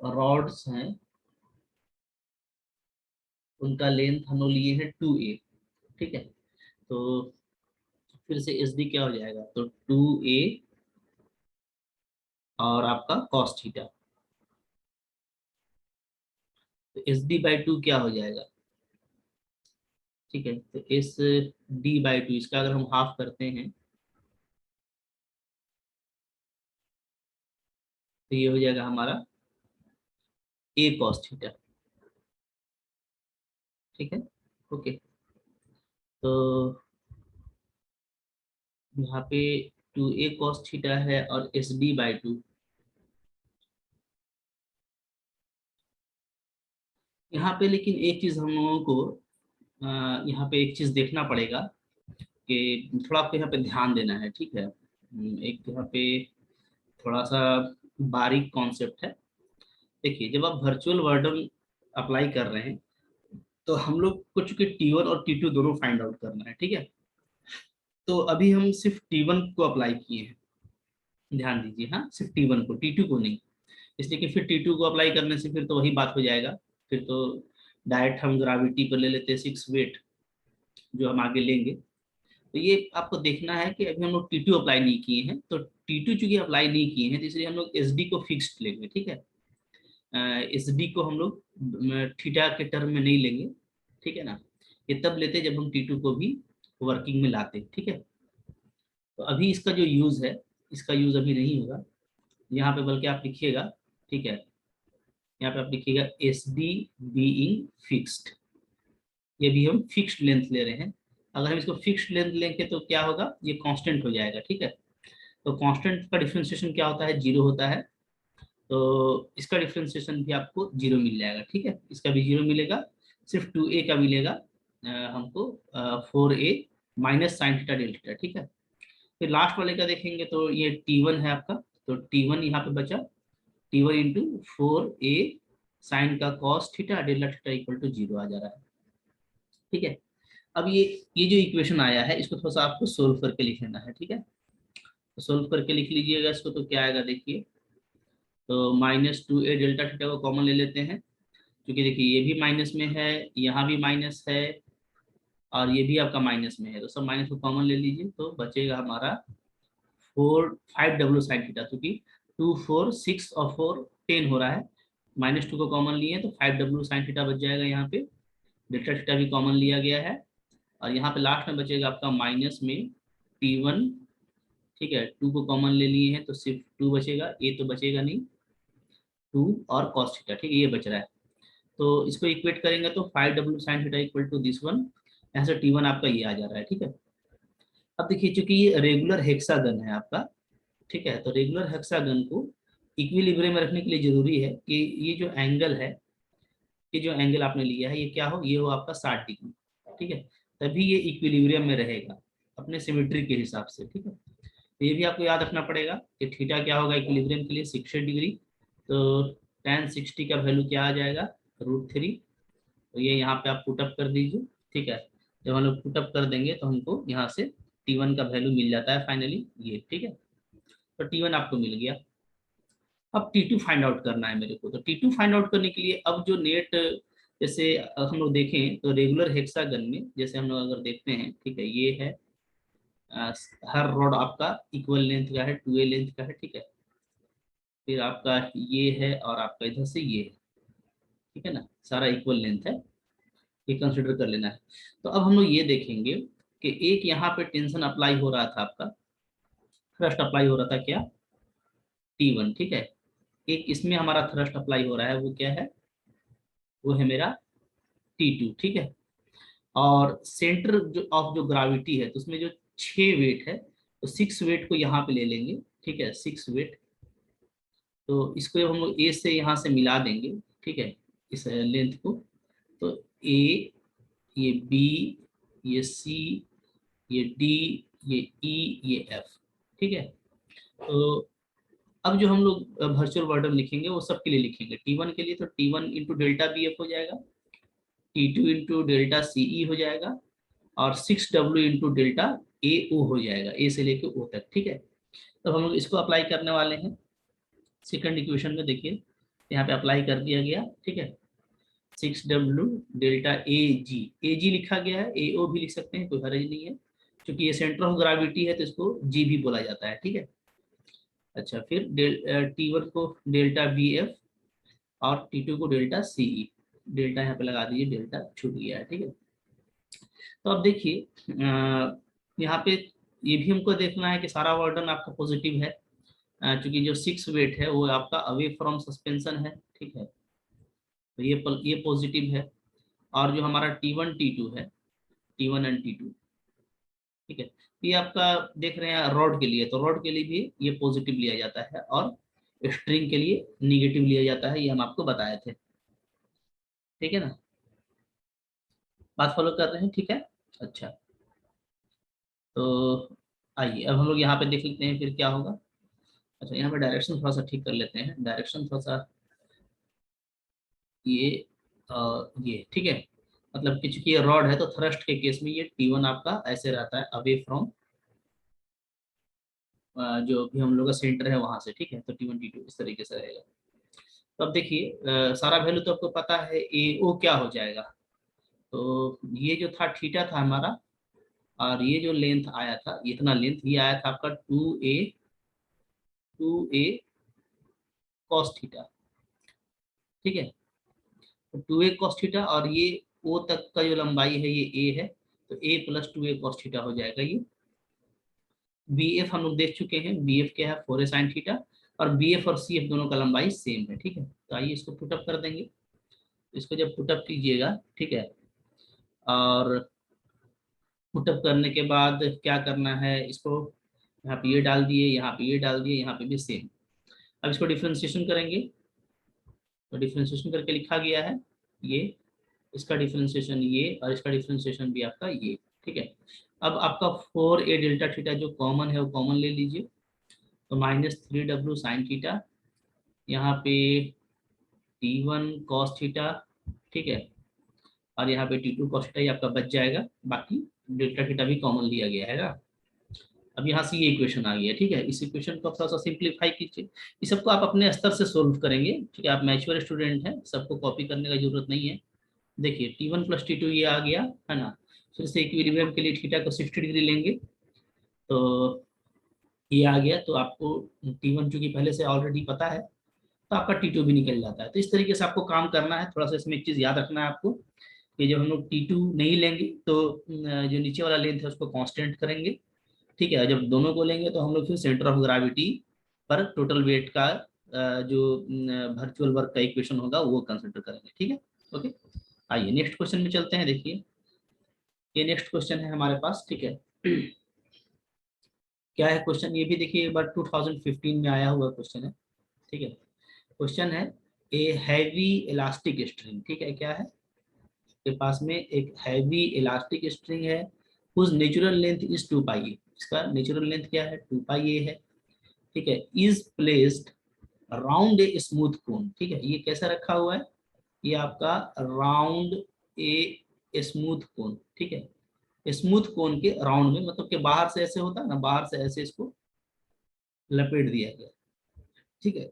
रॉड्स हैं उनका लेंथ हम लोग लिए हैं 2a, ठीक है। तो फिर से SD क्या हो जाएगा, तो 2a और आपका cos थीटा, तो SD/2 क्या हो जाएगा, ठीक है। तो SD/2 इसका अगर हम हाफ करते हैं तो ये हो जाएगा हमारा a cos थीटा, ठीक है, ओके। तो यहाँ पे 2a cos थीटा है और SD/2। यहाँ पे लेकिन एक चीज हम लोगों को यहाँ पे एक चीज देखना पड़ेगा कि थोड़ा आपको यहाँ पे ध्यान देना है, ठीक है। एक यहाँ पे थोड़ा सा बारीक कॉन्सेप्ट है। देखिए, जब आप वर्चुअल वार्डन अप्लाई कर रहे हैं तो हम लोग को चूंकि T1 और T2 दोनों फाइंड आउट करना है, ठीक है। तो अभी हम सिर्फ T1 को अप्लाई किए हैं, ध्यान दीजिए, हाँ सिर्फ T1 को, T2 को नहीं। इसलिए कि फिर T2 को अप्लाई करने से फिर तो वही बात हो जाएगा। फिर तो डायरेक्ट हम ग्राविटी पर ले लेते हैं 6 वेट जो हम आगे लेंगे। तो ये आपको देखना है कि अभी हम लोग T2 अप्लाई नहीं किए हैं, तो T2 चूंकि अप्लाई नहीं किए हैं तो इसलिए हम लोग SD को फिक्स्ड लेंगे, ठीक है। SD को हम लोग थीटा के टर्म में नहीं लेंगे, ठीक है ना। ये तब लेते जब हम T2 को भी वर्किंग में लाते, ठीक है। तो अभी इसका जो यूज है, इसका यूज अभी नहीं होगा यहाँ पे, बल्कि आप लिखिएगा, ठीक है। यहाँ पे आप लिखिएगा SD बीइंग फिक्स्ड। ये भी हम फिक्स्ड लेंथ ले रहे हैं। अगर हम इसको फिक्स्ड लेंथ लेंगे तो क्या होगा, ये कांस्टेंट हो जाएगा, ठीक है। तो कांस्टेंट का डिफरेंशिएशन क्या होता है, 0 होता है। तो इसका डिफरेंशिएशन भी आपको 0 मिल जाएगा, ठीक है। इसका भी 0 मिलेगा, सिर्फ 2a का मिलेगा हमको 4a minus sine theta del theta, ठीक है। फिर लास्ट वाले का देखेंगे तो ये T1 है आपका, तो T1 यहाँ पे बचा, T1 इंटू 4a साइन का cos theta delta theta equal to 0 आ जा रहा है, ठीक है। अब ये जो इक्वेशन आया है इसको थोड़ा सा आपको सोल्व करके लिख लेना है, ठीक है। तो सोल्व करके लिख लीजिएगा इसको, तो क्या आएगा देखिए। तो -2a डेल्टा थीटा को कॉमन ले लेते हैं, क्योंकि देखिए ये भी माइनस में है, यहाँ भी माइनस है, और ये भी आपका माइनस में है, तो सब माइनस को कॉमन ले लीजिए, तो बचेगा हमारा 5w साइन थीटा, क्योंकि 2 4 6 और 4 10 हो रहा है। -2 को कॉमन लिए तो 5w साइन थीटा बच जाएगा। यहाँ पे डेल्टा थीटा भी कॉमन लिया गया है, और यहाँ पे लास्ट में बचेगा आपका माइनस में T1, ठीक है। 2 को कॉमन ले लिए हैं तो सिर्फ 2 बचेगा, ये तो बचेगा नहीं, 2 और कॉस थीटा, ठीक है, ये बच रहा है। तो इसको इक्वेट करेंगे तो 5w sine theta equal to this one, यहाँ से T1 आपका ये आ जा रहा है, ठीक है। अब देखिए, चूंकि ये रेगुलर हेक्सागन है आपका, ठीक है, तो रेगुलर हेक्सागन को इक्विलिब्रियम में रखने के लिए जरूरी है कि ये जो एंगल है, ये जो एंगल आपने लिया है ये क्या हो, ये हो आपका 60 डिग्री, ठीक है। तभी ये इक्विलिब्रियम में रहेगा अपने सिमेट्री के हिसाब से, ठीक है। तो ये भी आपको याद रखना पड़ेगा कि थीटा क्या होगा इक्विलिब्रियम के लिए, 60 डिग्री। तो tan 60 का वैल्यू क्या आ जाएगा, √3। तो ये यहाँ पे आप पुटअप कर दीजिए, ठीक है। जब हम लोग पुटअप कर देंगे तो हमको यहाँ से T1 का वैल्यू मिल जाता है फाइनली, ये, ठीक है। तो T1 आपको मिल गया। अब T2 फाइंड आउट करना है मेरे को, तो T2 फाइंड आउट करने के लिए अब जो नेट, जैसे हम लोग देखें तो रेगुलर हेक्सागन में जैसे हम लोग अगर देखते हैं, ठीक है, ये है अ, हर रॉड आपका इक्वल लेंथ का है, 2a लेंथ का है, ठीक है। फिर आपका ये है और आपका इधर से ये है, ठीक है ना, सारा इक्वल लेंथ है, ये कंसिडर कर लेना है। तो अब हम लोग ये देखेंगे कि एक यहाँ पे टेंशन अप्लाई हो रहा था आपका, थ्रस्ट अप्लाई हो रहा था क्या, T1, ठीक है। एक इसमें हमारा थ्रस्ट अप्लाई हो रहा है, वो क्या है, वो है मेरा T2, ठीक है। और सेंटर जो ऑफ जो ग्राविटी है तो उसमें जो 6 वेट है, तो 6 वेट को यहाँ पे ले लेंगे, ठीक है, 6 वेट। तो इसको हम लोग ए से यहाँ से मिला देंगे, ठीक है, इस लेंथ को। तो ए, ये बी, ये सी, ये डी, ये ई, ये एफ, ठीक है। तो अब जो हम लोग वर्चुअल वार्डन लिखेंगे वो सबके लिए लिखेंगे। T1 के लिए तो T1 into delta B F हो जाएगा, T2 इंटू डेल्टा सी ई हो जाएगा, और 6w इंटू डेल्टा ए ओ हो जाएगा, ए से लेके ओ तक, ठीक है। तो हम लोग इसको अप्लाई करने वाले हैं सेकंड इक्वेशन में, देखिए यहाँ पे अप्लाई कर दिया गया, ठीक है। 6w डेल्टा ए जी लिखा गया है, ए ओ भी लिख सकते हैं, कोई हर्ज नहीं है, क्योंकि ये सेंटर ऑफ ग्रेविटी है तो इसको जी भी बोला जाता है, ठीक है। अच्छा, फिर T1 को डेल्टा बी एफ और T2 को डेल्टा सी ई, डेल्टा यहाँ पे लगा दीजिए, डेल्टा छूट गया है, ठीक है। तो अब देखिए यहाँ पे ये भी हमको देखना है कि सारा वर्डन आपका पॉजिटिव है, क्योंकि जो 6 वेट है वो आपका अवे फ्रॉम सस्पेंशन है, ठीक है। तो ये पॉजिटिव है। और जो हमारा T1 T2 है, T1 एंड T2, ठीक है। ये आपका देख रहे हैं रॉड के लिए, तो रॉड के लिए भी ये पॉजिटिव लिया जाता है और स्ट्रिंग के लिए निगेटिव लिया जाता है, ये हम आपको बताए थे। ठीक है ना, बात फॉलो कर रहे हैं, ठीक है। अच्छा, तो आइए अब हम लोग यहाँ पे देख लेते हैं फिर क्या होगा। अच्छा, यहाँ पे डायरेक्शन थोड़ा सा ठीक कर लेते हैं, डायरेक्शन थोड़ा सा ये ये ठीक है। मतलब कि चूंकि ये रॉड है तो थ्रस्ट के केस में ये T1 आपका ऐसे रहता है अवे फ्रॉम जो भी हम लोग का सेंटर है वहां से, ठीक है। तो T1 T2 इस तरीके से रहेगा। तो अब देखिए सारा वैल्यू तो आपको पता है, ए ओ क्या हो जाएगा। तो ये जो था थीटा था हमारा, और ये जो लेंथ आया था, इतना लेंथ ये आया था आपका 2a कॉस थीटा, ठीक है। तो 2a कॉस थीटा, और ये ओ तक का जो लंबाई है ये ए है, तो a plus 2a cos theta हो जाएगा ये। बी एफ हम लोग देख चुके हैं, बी एफ क्या है 4a साइन थीटा, और बी एफ और सी एफ दोनों का लंबाई सेम है, ठीक है। तो आइए इसको पुटअप कर देंगे। इसको जब पुटअप कीजिएगा, ठीक है, और पुटअप करने के बाद क्या करना है, इसको यहाँ पे ये डाल दिए, यहाँ पे ये डाल दिए, यहाँ पे भी सेम। अब इसको डिफ्रेंशिएशन करेंगे, तो डिफ्रेंशिएशन करके लिखा गया है ये, इसका डिफ्रेंशिएशन ये, और इसका डिफ्रेंशिएशन भी आपका ये, ठीक है। अब आपका 4a डेल्टा थीटा जो कॉमन है वो कॉमन ले लीजिए, तो -3w साइन थीटा, यहाँ पे T1 कॉस थीटा, ठीक है, और यहाँ पे T2 कॉस थीटा, ये आपका बच जाएगा। बाकी डेल्टा थीटा भी कॉमन लिया गया है ना। अब यहाँ से ये इक्वेशन आ गया, ठीक है। इस इक्वेशन को थोड़ा सा सिंप्लीफाई कीजिए, इस सबको आप अपने स्तर से सोल्व करेंगे, ठीक है। आप मैच्योर स्टूडेंट हैं, सबको कॉपी करने की जरूरत नहीं है। देखिए T1 प्लस T2 ये आ गया है ना। फिर से इक्विलिब्रियम के लिए थीटा को 60 डिग्री लेंगे, तो ये आ गया। तो आपको T1 चूंकि पहले से ऑलरेडी पता है, तो आपका T2 भी निकल जाता है। तो इस तरीके से आपको काम करना है। थोड़ा सा इसमें एक चीज़ याद रखना है आपको, कि जब हम लोग T2 नहीं लेंगे तो जो नीचे वाला लेंथ है उसको कांस्टेंट करेंगे, ठीक है। जब दोनों को लेंगे तो हम लोग फिर सेंटर ऑफ ग्रेविटी पर टोटल वेट का जो वर्चुअल वर्क का इक्वेशन होगा वो कंसिडर करेंगे, ठीक है। ओके, आइए नेक्स्ट क्वेश्चन में चलते हैं। देखिए ये नेक्स्ट क्वेश्चन है हमारे पास, ठीक है। क्या है क्वेश्चन, ये भी देखिए एक बार 2015 में आया हुआ क्वेश्चन है, ठीक है। क्वेश्चन है ए हैवी इलास्टिक स्ट्रिंग, ठीक है। क्या है के पास में एक हैवी इलास्टिक स्ट्रिंग है, whose नेचुरल लेंथ इज 2 पाई, इसका नेचुरल लेंथ क्या है 2 पाई है, ठीक है। Is placed round a smooth cone, ठीक है। ये कैसा रखा हुआ है, ये आपका राउंड ए स्मूथ कोन, ठीक है। स्मूथ कोन के राउंड में, मतलब कि बाहर से ऐसे होता है ना, बाहर से ऐसे इसको लपेट दिया गया, ठीक है।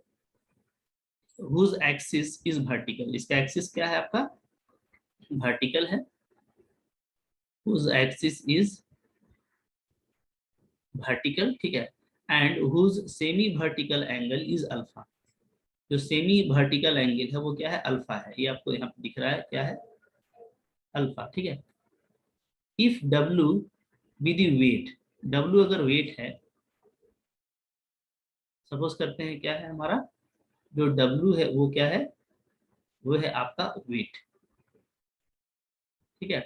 whose एक्सिस इज वर्टिकल, इसका एक्सिस क्या है आपका वर्टिकल है, whose एक्सिस इज वर्टिकल, ठीक है। And whose semi vertical angle is alpha, जो सेमी वर्टिकल एंगल है वो क्या है अल्फा है, ये आपको यहाँ पे दिख रहा है क्या है अल्फा, ठीक है। If W be the weight, W अगर वेट है, सपोज करते हैं क्या है हमारा जो W है वो क्या है, वो है आपका वेट, ठीक है।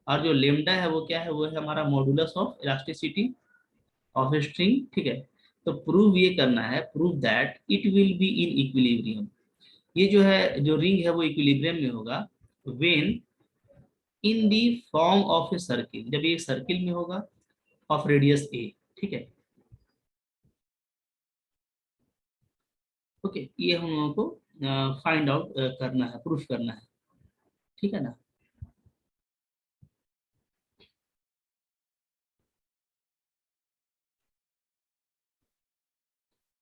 और जो लेमडा है वो क्या है, वो है हमारा modulus of elasticity of string, ठीक है। तो प्रूव ये करना है, prove that it will be in equilibrium, ये जो है जो रिंग है वो इक्विलिब्रियम में होगा when in the form of a circle, जब ये सर्किल में होगा ऑफ रेडियस ए, ठीक है। ओके, ये हम लोगों को फाइंड आउट करना है, प्रूफ करना है, ठीक है ना।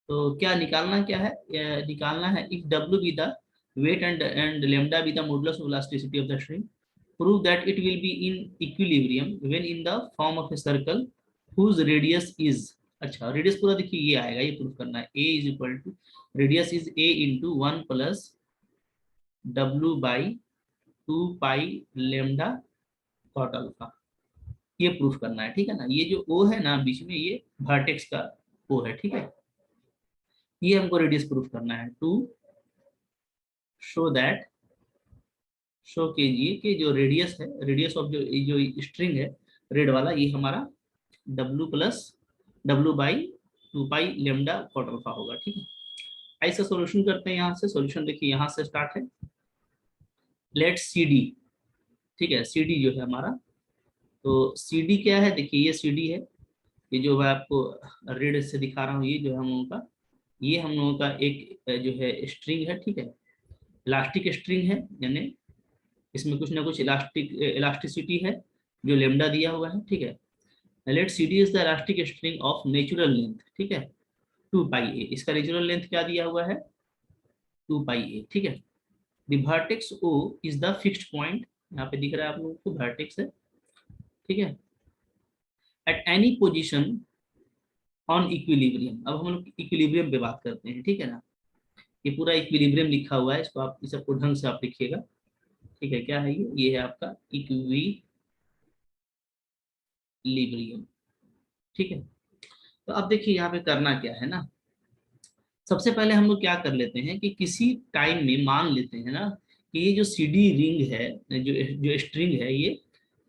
तो क्या निकालना, क्या है निकालना है if W be the weight and lambda be the modulus of elasticity of the string, prove that it will be in equilibrium when in the form of a circle whose radius is, अच्छा radius पूरा देखिए ये आएगा, ये proof करना है a is equal to radius is a into 1 plus W by 2 pi lambda cot alpha, ये proof करना है, ठीक है ना। ये जो O है ना बीच में, ये वर्टेक्स का O है, ठीक है। ये हमको रेडियस प्रूफ करना है टू शो दैट, शो कीजिए कि जो रेडियस है, रेडियस ऑफ जो स्ट्रिंग है रेड वाला, ये हमारा W plus W by 2 pi lambda cot alpha होगा, ठीक है। इसका सॉल्यूशन करते हैं। यहाँ से सॉल्यूशन देखिए, यहाँ से स्टार्ट है। लेट सी डी, ठीक है, सी डी जो है हमारा, तो सी डी क्या है, देखिए ये सी डी है, ये जो मैं आपको रेड से दिखा रहा हूँ, ये जो है हम लोगों का, ये हम लोगों का एक जो है स्ट्रिंग है, ठीक है, इलास्टिक स्ट्रिंग है, यानी इसमें कुछ ना कुछ इलास्टिसिटी है जो लेमडा दिया हुआ है, ठीक है। Let C D is the elastic string of natural length, ठीक है, 2 पाई ए, इसका नेचुरल लेंथ क्या दिया हुआ है, 2 पाई ए, ठीक है। The vertex O is the fixed point, यहाँ पे दिख रहा है आप लोगों को वर्टेक्स है, ठीक है, at any position on equilibrium. अब हम लोग इक्विलिब्रियम पे बात करते हैं, ठीक है ना। ये पूरा इक्विलिब्रियम लिखा हुआ है, इसको आप इस सबको ढंग से आप लिखिएगा, ठीक है। क्या है ये है आपका इक्विलिब्रियम, ठीक है। तो अब देखिए यहाँ पे करना क्या है ना, सबसे पहले हम लोग क्या कर लेते हैं कि किसी टाइम में मान लेते हैं ना कि ये जो सी डी रिंग है, जो जो स्ट्रिंग है, ये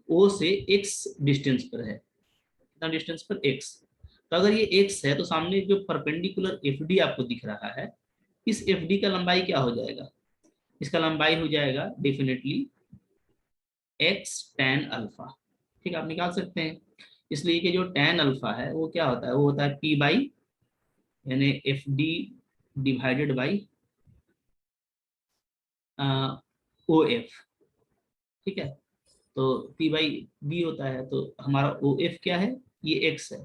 ओ से एक्स डिस्टेंस पर है, कितना डिस्टेंस पर, एक्स। तो अगर ये एक्स है तो सामने जो परपेंडिकुलर एफ डी आपको दिख रहा है, इस एफ डी का लंबाई क्या हो जाएगा, इसका लंबाई हो जाएगा डेफिनेटली एक्स टेन अल्फा, ठीक है, आप निकाल सकते हैं। इसलिए कि जो टेन अल्फा है वो क्या होता है, वो होता है पी बाई, यानी F D divided by O F, ठीक है। तो पी बाई बी होता है, तो हमारा ओ एफ क्या है, ये एक्स है,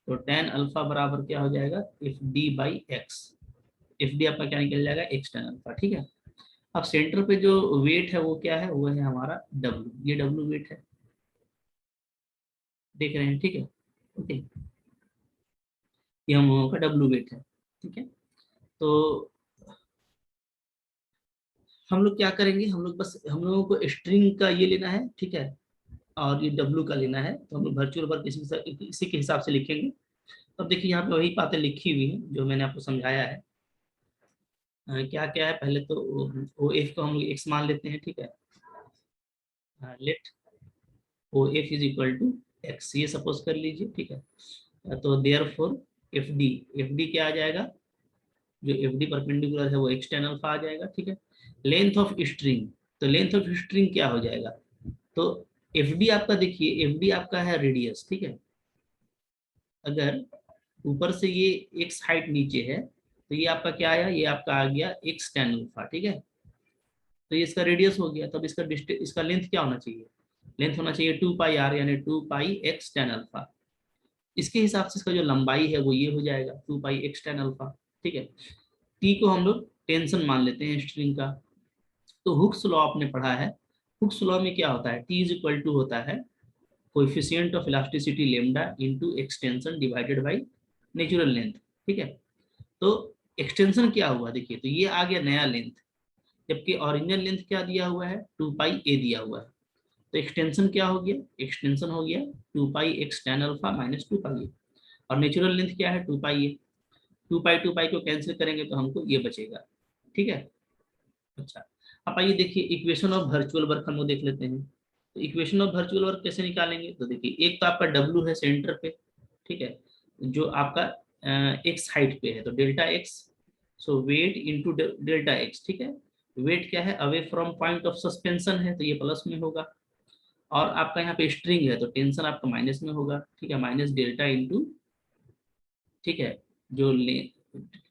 तो टेन अल्फा बराबर क्या हो जाएगा, F D by x. F D आपका क्या निकल जाएगा, एक्स टेन अल्फा, ठीक है। अब सेंटर पे जो वेट है वो क्या है, वो है हमारा डब्ल्यू, ये डब्ल्यू वेट है, देख रहे हैं, ठीक है, ओके, ये हम लोगों का डब्ल्यू वेट है, ठीक है। तो हम लोग क्या करेंगे, हम लोग बस हम लोगों को स्ट्रिंग का ये लेना है, ठीक है, और ये डब्ल्यू का लेना है, तो हम लोग वर्चुअल वर्क इसी के हिसाब से लिखेंगे। तो अब देखिए यहाँ पे वही बातें लिखी हुई हैं जो मैंने आपको समझाया है। क्या क्या है, पहले तो ओ एफ को हम लोग एक्स मान लेते हैं, ठीक है, let O F is equal to X, ये सपोज कर लीजिए, ठीक है। तो देयर फोर एफ डी क्या आ जाएगा, जो एफ डी परपेंडिकुलर है वो एक्सटर्नल अल्फा आ जाएगा, ठीक है। लेंथ ऑफ स्ट्रिंग, तो लेंथ ऑफ स्ट्रिंग क्या हो जाएगा, तो एफ डी आपका देखिए, एफ डी आपका है रेडियस, ठीक है। अगर ऊपर से ये एक्स हाइट नीचे है, तो ये आपका क्या आया, ये आपका आ गया एक्स टेन अल्फा, ठीक है। तो ये इसका रेडियस हो गया, तब इसका डिस्टेंस, इसका लेंथ क्या होना चाहिए, लेंथ होना चाहिए 2 पाई आर, यानी 2 पाई एक्स टेन अल्फा। इसके हिसाब से इसका जो लंबाई है वो ये हो जाएगा 2 पाई एक्स टेन अल्फा, ठीक है। टी को हम लोग टेंशन मान लेते हैं स्ट्रिंग का। तो हुक्स लॉ आपने पढ़ा है, हुक्स लॉ में क्या होता है, टी इज इक्वल टू होता है coefficient of elasticity lambda into extension divided by natural length, ठीक है। तो एक्सटेंशन क्या हुआ देखिए, तो ये आ गया नया लेंथ, जबकि ओरिजिनल लेंथ क्या दिया हुआ है, 2 पाई ए दिया हुआ है। तो एक्सटेंशन क्या हो गया, एक्सटेंशन हो गया 2 pi x tan alpha minus 2 पाई ए, और नेचुरल लेंथ क्या है, 2 पाई ए। 2 पाई को कैंसिल करेंगे तो हमको ये बचेगा, ठीक है। अच्छा, अब आइए देखिए इक्वेशन ऑफ वर्चुअल वर्क हम लोग देख लेते हैं। तो इक्वेशन ऑफ वर्चुअल वर्क कैसे निकालेंगे, तो देखिए एक तो आपका डब्ल्यू है सेंटर पे, ठीक है, जो आपका एक्स हाइट पे है, तो डेल्टा एक्स, सो वेट इंटू डेल्टा एक्स, ठीक है। वेट क्या है, away from point of suspension है, तो ये प्लस में होगा, और आपका यहाँ पे स्ट्रिंग है तो टेंशन आपका माइनस में होगा, ठीक है, माइनस डेल्टा इंटू, ठीक है, जो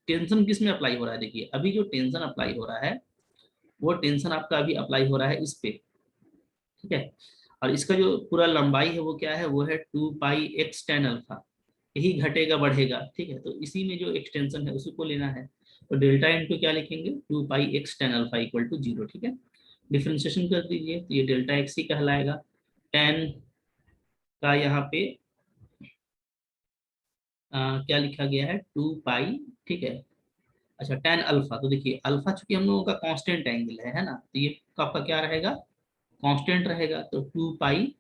टेंशन किस में अप्लाई हो रहा है, देखिए अभी जो टेंशन अप्लाई हो रहा है वो टेंशन आपका अभी अप्लाई हो रहा है इस पे, ठीक है। और इसका जो पूरा लंबाई है वो क्या है, वो है 2 पाई एक्स टेन अल्फा, यही घटेगा बढ़ेगा, ठीक है। तो इसी में जो एक्सटेंशन है उसी को लेना है, तो डेल्टा इंटू क्या लिखेंगे, 2 pi x tan alpha equal to 0, ठीक है। डिफ्रेंशिएशन कर दीजिए तो ये डेल्टा एक्स ही कहलाएगा। टेन का यहाँ पे क्या लिखा गया है, 2 पाई, ठीक है। अच्छा, टेन अल्फा, तो देखिए अल्फा चूंकि हम लोगों का कांस्टेंट एंगल है ना, तो ये आपका क्या रहेगा, कांस्टेंट रहेगा, तो 2 पाई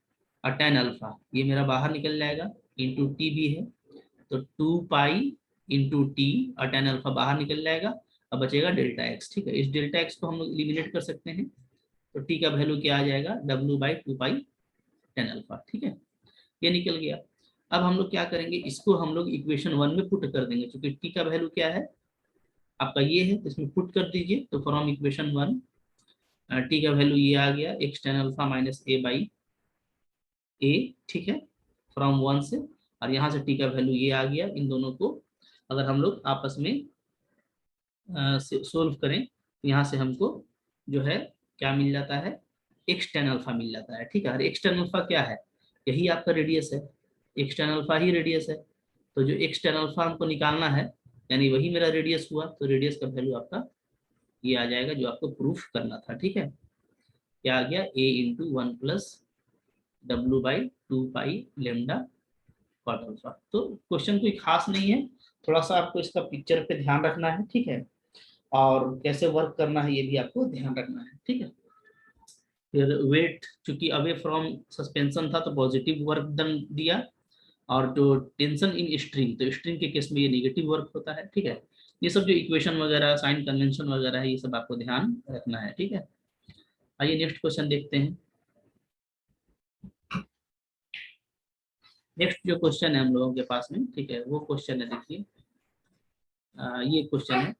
और टेन अल्फा ये मेरा बाहर निकल जाएगा, इंटू टी भी है, तो 2 पाई इंटू टी और टेन अल्फा बाहर निकल जाएगा, अब बचेगा डेल्टा एक्स, ठीक है। इस डेल्टा एक्स को हम लोग एलिमिनेट कर सकते हैं, तो टी का वैल्यू क्या आ जाएगा, W by 2 pi tan alpha, ठीक है, ये निकल गया। अब हम लोग क्या करेंगे, इसको हम लोग इक्वेशन 1 में पुट कर देंगे, क्योंकि टी का वैल्यू क्या है आपका ये है, तो इसमें पुट कर दीजिए। तो फ्रॉम इक्वेशन 1 टी का वैल्यू ये आ गया x tan alpha minus a by a, ठीक है, फ्रॉम 1 से। और यहाँ से टी का वैल्यू ये आ गया। इन दोनों को अगर हम लोग आपस में सोल्व करें तो यहाँ से हमको जो है क्या मिल जाता है, एक्स टेन अल्फा मिल जाता है, ठीक है। और एक्स टेन अल्फा क्या है, यही आपका रेडियस है, एक्स टेन अल्फा ही रेडियस है। तो जो एक्स टेन अल्फा हमको निकालना है, यानी वही मेरा रेडियस हुआ, तो रेडियस का वैल्यू आपका ये आ जाएगा जो आपको प्रूफ करना था, ठीक है। क्या आ गया, ए इंटू 1 + W/2 पाई लेमडा कॉट अल्फा। तो क्वेश्चन कोई खास नहीं है, थोड़ा सा आपको इसका पिक्चर पे ध्यान रखना है, ठीक है, और कैसे वर्क करना है ये भी आपको ध्यान रखना है, ठीक है। फिर वेट चूंकि अवे फ्रॉम सस्पेंशन था तो पॉजिटिव वर्क डन दिया, और जो टेंशन इन स्ट्रिंग, तो स्ट्रिंग के केस में ये नेगेटिव वर्क होता है, ठीक है। ये सब जो इक्वेशन वगैरह साइन कन्वेंशन वगैरह है, ये सब आपको ध्यान रखना है, ठीक है। आइए नेक्स्ट क्वेश्चन देखते हैं। नेक्स्ट जो क्वेश्चन है हम लोगों के पास में, ठीक है, वो क्वेश्चन है, देखिए ये क्वेश्चन है।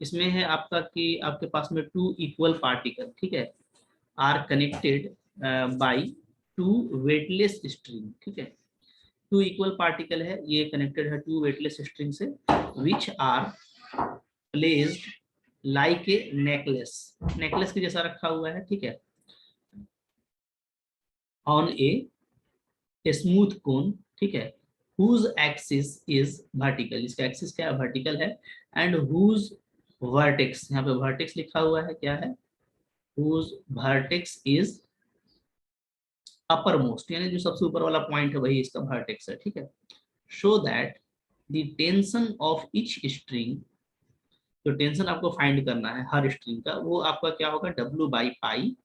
इसमें है आपका कि आपके पास में टू इक्वल पार्टिकल, ठीक है, are connected by two weightless string, ठीक है। टू इक्वल पार्टिकल है, ये कनेक्टेड है टू वेटलेस स्ट्रिंग से, which are placed like a necklace, necklace के जैसा रखा हुआ है, ठीक है, ऑन ए स्मूथ कोन, ठीक है, whose axis is vertical, इसका एक्सिस क्या है, वर्टिकल है, एंड whose vertex, यहाँ पे vertex लिखा हुआ है, क्या है, whose vertex is upper most, यानी जो सबसे ऊपर वाला पॉइंट है वही इसका वर्टेक्स है, ठीक है। Show that the tension of each string, जो टेंशन आपको फाइंड करना है हर स्ट्रिंग का, वो आपका क्या होगा, W/पाई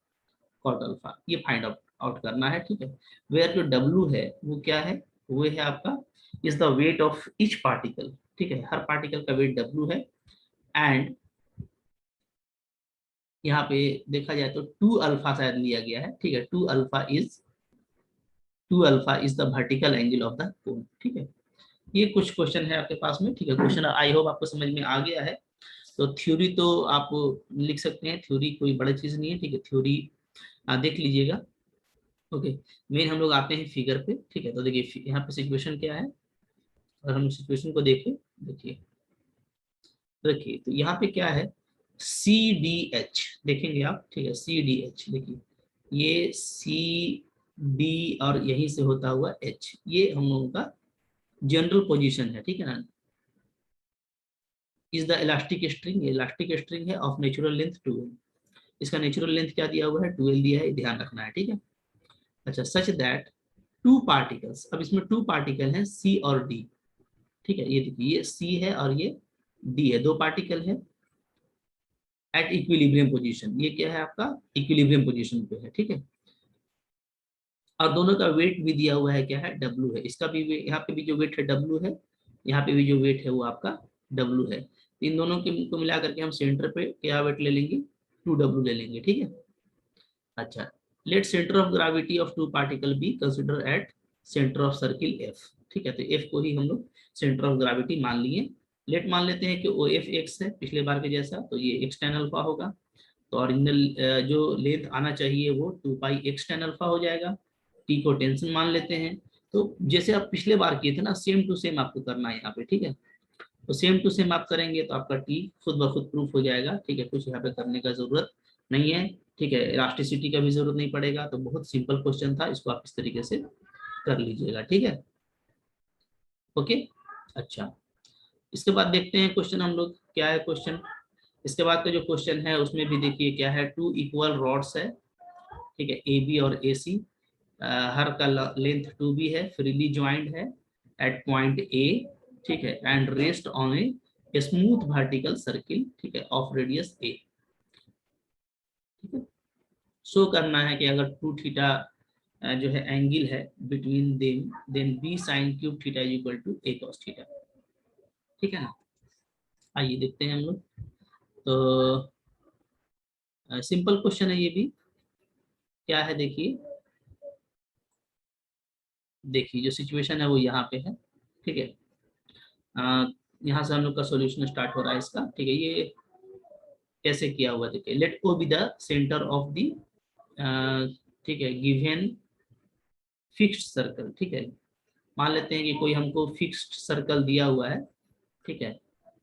कॉट अल्फा, ये फाइंड आउट आउट करना है, ठीक है। वेयर जो W है वो क्या है, वो है आपका is the weight of each particle, ठीक है, हर पार्टिकल का वेट W है। एंड यहाँ पे देखा जाए तो 2 अल्फा शायद लिया गया है, ठीक है, 2 alpha is the vertical angle of the cone, ठीक है। ये कुछ क्वेश्चन है आपके पास में, ठीक है। क्वेश्चन आई होप आपको समझ में आ गया है। तो थ्योरी तो आप लिख सकते हैं, थ्योरी कोई बड़ी चीज नहीं है, ठीक है, थ्योरी देख लीजिएगा। ओके, मेन हम लोग आते हैं फिगर पे, ठीक है। तो देखिए यहाँ पे सिचुएशन क्या है, अगर हम सिचुएशन को देखें, देखिए देखिए तो यहाँ पे क्या है, CDH देखेंगे आप, ठीक है, CDH देखिए, ये CD और यहीं से होता हुआ H, ये हम लोगों का जनरल पोजीशन है, ठीक है ना। Is the elastic string, elastic string है ऑफ नेचुरल लेंथ 2L, इसका नेचुरल लेंथ क्या दिया हुआ है, 2L दिया है, ध्यान रखना है, ठीक है। अच्छा, सच दैट टू पार्टिकल्स, अब इसमें टू पार्टिकल हैं C और D, ठीक है, ये देखिए ये C है और ये D है, दो पार्टिकल है एट इक्विलिब्रियम पोजीशन, ये क्या है आपका इक्विलिब्रियम पोजीशन पे है, ठीक है। और दोनों का वेट भी दिया हुआ है, क्या है, W है, इसका भी यहाँ पे भी जो वेट है W है, यहाँ पे भी जो वेट है वो आपका W है। इन दोनों के को मिला करके हम सेंटर पे क्या वेट ले लेंगे, 2W ले लेंगे, ठीक है। अच्छा, let centre of gravity of two particle be consider at centre of circle F, ठीक है, तो F को ही हम लोग सेंटर ऑफ ग्रेविटी मान लिए। लेट मान लेते हैं कि ओ एफ एक्स है पिछले बार के जैसा, तो ये एक्स टेन अल्फा होगा। तो ओरिजिनल जो लेंथ आना चाहिए वो 2 पाई एक्स टेन अल्फा हो जाएगा। टी को टेंशन मान लेते हैं, तो जैसे आप पिछले बार किए थे ना, सेम टू सेम आपको करना है यहाँ पे, ठीक है। तो सेम टू सेम आप करेंगे तो आपका टी खुद ब खुद प्रूफ हो जाएगा, ठीक है, कुछ यहाँ पे करने का जरूरत नहीं है, ठीक है, इलास्टिसिटी का भी जरूरत नहीं पड़ेगा। तो बहुत सिंपल क्वेश्चन था, इसको आप इस तरीके से कर लीजिएगा, ठीक है, ओके। अच्छा, इसके बाद देखते हैं क्वेश्चन हम लोग, क्या है क्वेश्चन। इसके बाद का जो क्वेश्चन है उसमें भी देखिए क्या है, टू इक्वल रॉड्स है, ठीक है, ए बी और ए सी, हर का लेंथ 2B है, फ्रीली ज्वाइंट है एट पॉइंट ए, ठीक है, and rest on a smooth vertical circle, ठीक है, ऑफ रेडियस ए, ठीक है। शो करना है कि अगर 2θ जो है एंगल है between them, then B sine cube theta is equal to A cos theta, ठीक है ना। आइए देखते हैं हम लोग। तो सिंपल क्वेश्चन है ये भी, क्या है देखिए, देखिए जो सिचुएशन है वो यहाँ पे है, ठीक है। यहाँ से हम लोग का सॉल्यूशन स्टार्ट हो रहा है इसका, ठीक है। ये कैसे किया हुआ देखिए, let O be the centre of the, ठीक है, गिवन फिक्स्ड सर्कल, ठीक है। मान लेते हैं कि कोई हमको फिक्स्ड सर्कल दिया हुआ है, ठीक है।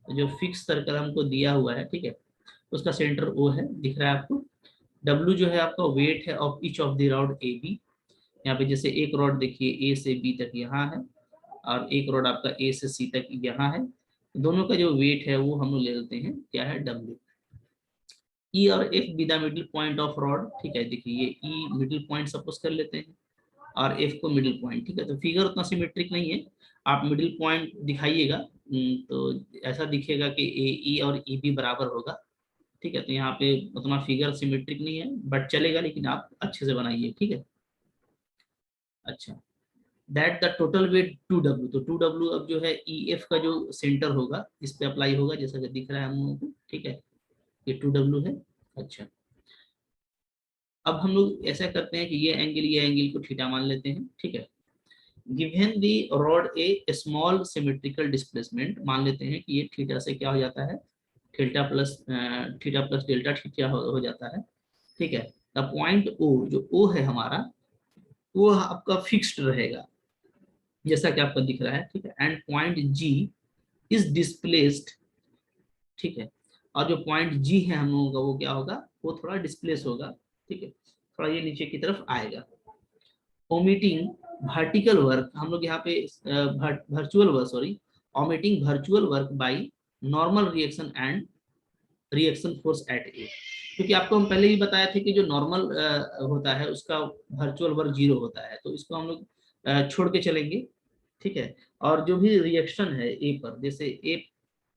जो फिक्स सर्कल हमको दिया हुआ है, ठीक है, उसका सेंटर ओ है, दिख रहा है आपको। डब्ल्यू जो है आपका वेट है of each of the rod A B. यहाँ पे जैसे एक रॉड देखिए ए से बी तक यहाँ है, और एक रॉड आपका ए से सी तक यहाँ है। दोनों का जो वेट है वो हम लोग ले लेते हैं, क्या है, डब्ल्यू। ई और F be the middle point of rod, ठीक है। देखिए ये ई मिडिल पॉइंट सपोज कर लेते हैं, और एफ को मिडिल पॉइंट, ठीक है। तो फिगर उतना सिमेट्रिक नहीं है, आप मिडिल पॉइंट दिखाइएगा, तो ऐसा दिखेगा कि ए ई और ई बी बराबर होगा, ठीक है। तो यहाँ पे उतना फिगर सिमेट्रिक नहीं है, बट चलेगा, लेकिन आप अच्छे से बनाइए, ठीक है। अच्छा, that the total weight 2W, तो 2W अब जो है ई एफ का जो सेंटर होगा इस पे अप्लाई होगा, जैसा कि दिख रहा है हम लोगों को, ठीक है। ये 2W है। अच्छा, अब हम लोग ऐसा करते हैं कि ये एंगल को थीटा मान लेते हैं, ठीक है। Given the rod A small symmetrical displacement, मान लेते हैं कि ये थीटा से क्या हो जाता है, थीटा प्लस डेल्टा थीटा हो जाता है, ठीक है। द पॉइंट ओ, जो ओ है हमारा, वो आपका फिक्स्ड रहेगा, जैसा कि आपको दिख रहा है, ठीक है। End point G is displaced, ठीक है। और जो पॉइंट जी है हम लोगों का, वो क्या होगा, वो थोड़ा डिस्प्लेस होगा, ठीक है, थोड़ा ये नीचे की तरफ आएगा। ओमिटिंग वर्टिकल वर्क, हम लोग यहाँ पे virtual work, sorry, omitting virtual work by normal reaction and reaction force at a, क्योंकि आपको हम पहले ही बताया थे कि जो नॉर्मल होता है उसका वर्चुअल वर्क 0 होता है, तो इसको हम लोग छोड़ के चलेंगे, ठीक है। और जो भी रिएक्शन है ए पर, जैसे ए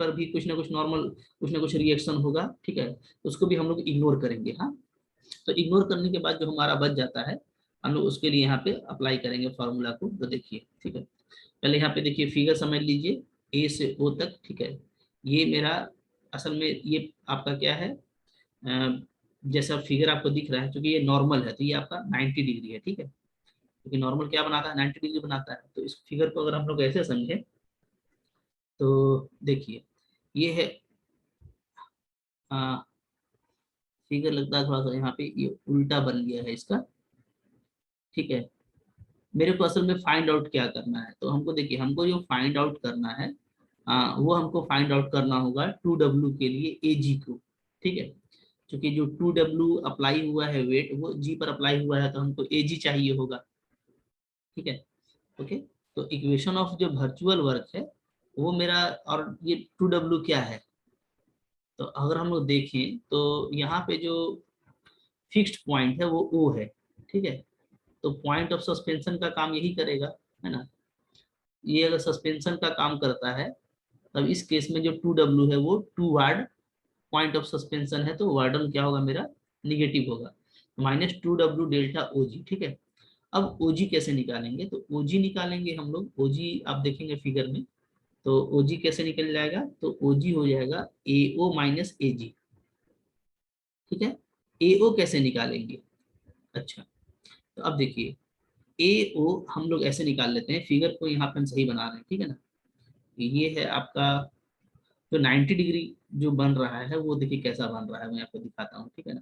पर भी कुछ ना कुछ नॉर्मल, कुछ ना कुछ रिएक्शन होगा, ठीक है, तो उसको भी हम लोग इग्नोर करेंगे। हाँ, तो इग्नोर करने के बाद जो हमारा बच जाता है, हम लोग उसके लिए यहाँ पे अप्लाई करेंगे फॉर्मूला को, तो देखिए, ठीक है। पहले यहाँ पे देखिए फिगर समझ लीजिए, ए से ओ तक, ठीक है। ये मेरा असल में ये आपका क्या है, जैसा फिगर आपको दिख रहा है, क्योंकि ये नॉर्मल है तो ये आपका 90 डिग्री है, ठीक है। क्योंकि नॉर्मल क्या बनाता है, 90 डिग्री बनाता है। तो इस फिगर को अगर हम लोग ऐसे समझे, तो देखिए ये है, फिगर लगता है थोड़ा सा यहाँ पे ये उल्टा बन गया है इसका, ठीक है। मेरे को असल में फाइंड आउट क्या करना है, तो हमको देखिए, हमको जो फाइंड आउट करना है, वो हमको फाइंड आउट करना होगा 2W के लिए AG को, ठीक है। क्योंकि जो 2W अप्लाई हुआ है वेट, वो G पर अप्लाई हुआ है, तो हमको AG चाहिए होगा, ठीक है। ओके, तो इक्वेशन ऑफ जो वर्चुअल वर्क है वो मेरा, और ये 2W क्या है, तो अगर हम लोग देखें तो यहाँ पे जो फिक्स्ड पॉइंट है वो O है, ठीक है। तो पॉइंट ऑफ सस्पेंशन का काम यही करेगा, है ना। ये अगर सस्पेंशन का काम करता है, तब इस केस में जो 2W है वो towards point of suspension है, तो वार्डन क्या होगा मेरा, निगेटिव होगा, -2W डेल्टा OG, ठीक है। अब OG कैसे निकालेंगे, तो OG निकालेंगे हम लोग, OG आप देखेंगे फिगर में, तो OG कैसे निकल जाएगा, तो OG हो जाएगा AO माइनस AG, ठीक है। AO कैसे निकालेंगे, अच्छा, तो अब देखिए AO हम लोग ऐसे निकाल लेते हैं, फिगर को यहाँ पे हम सही बना रहे हैं, ठीक है ना। ये है आपका जो 90 डिग्री जो बन रहा है, वो देखिए कैसा बन रहा है, मैं आपको दिखाता हूँ, ठीक है ना।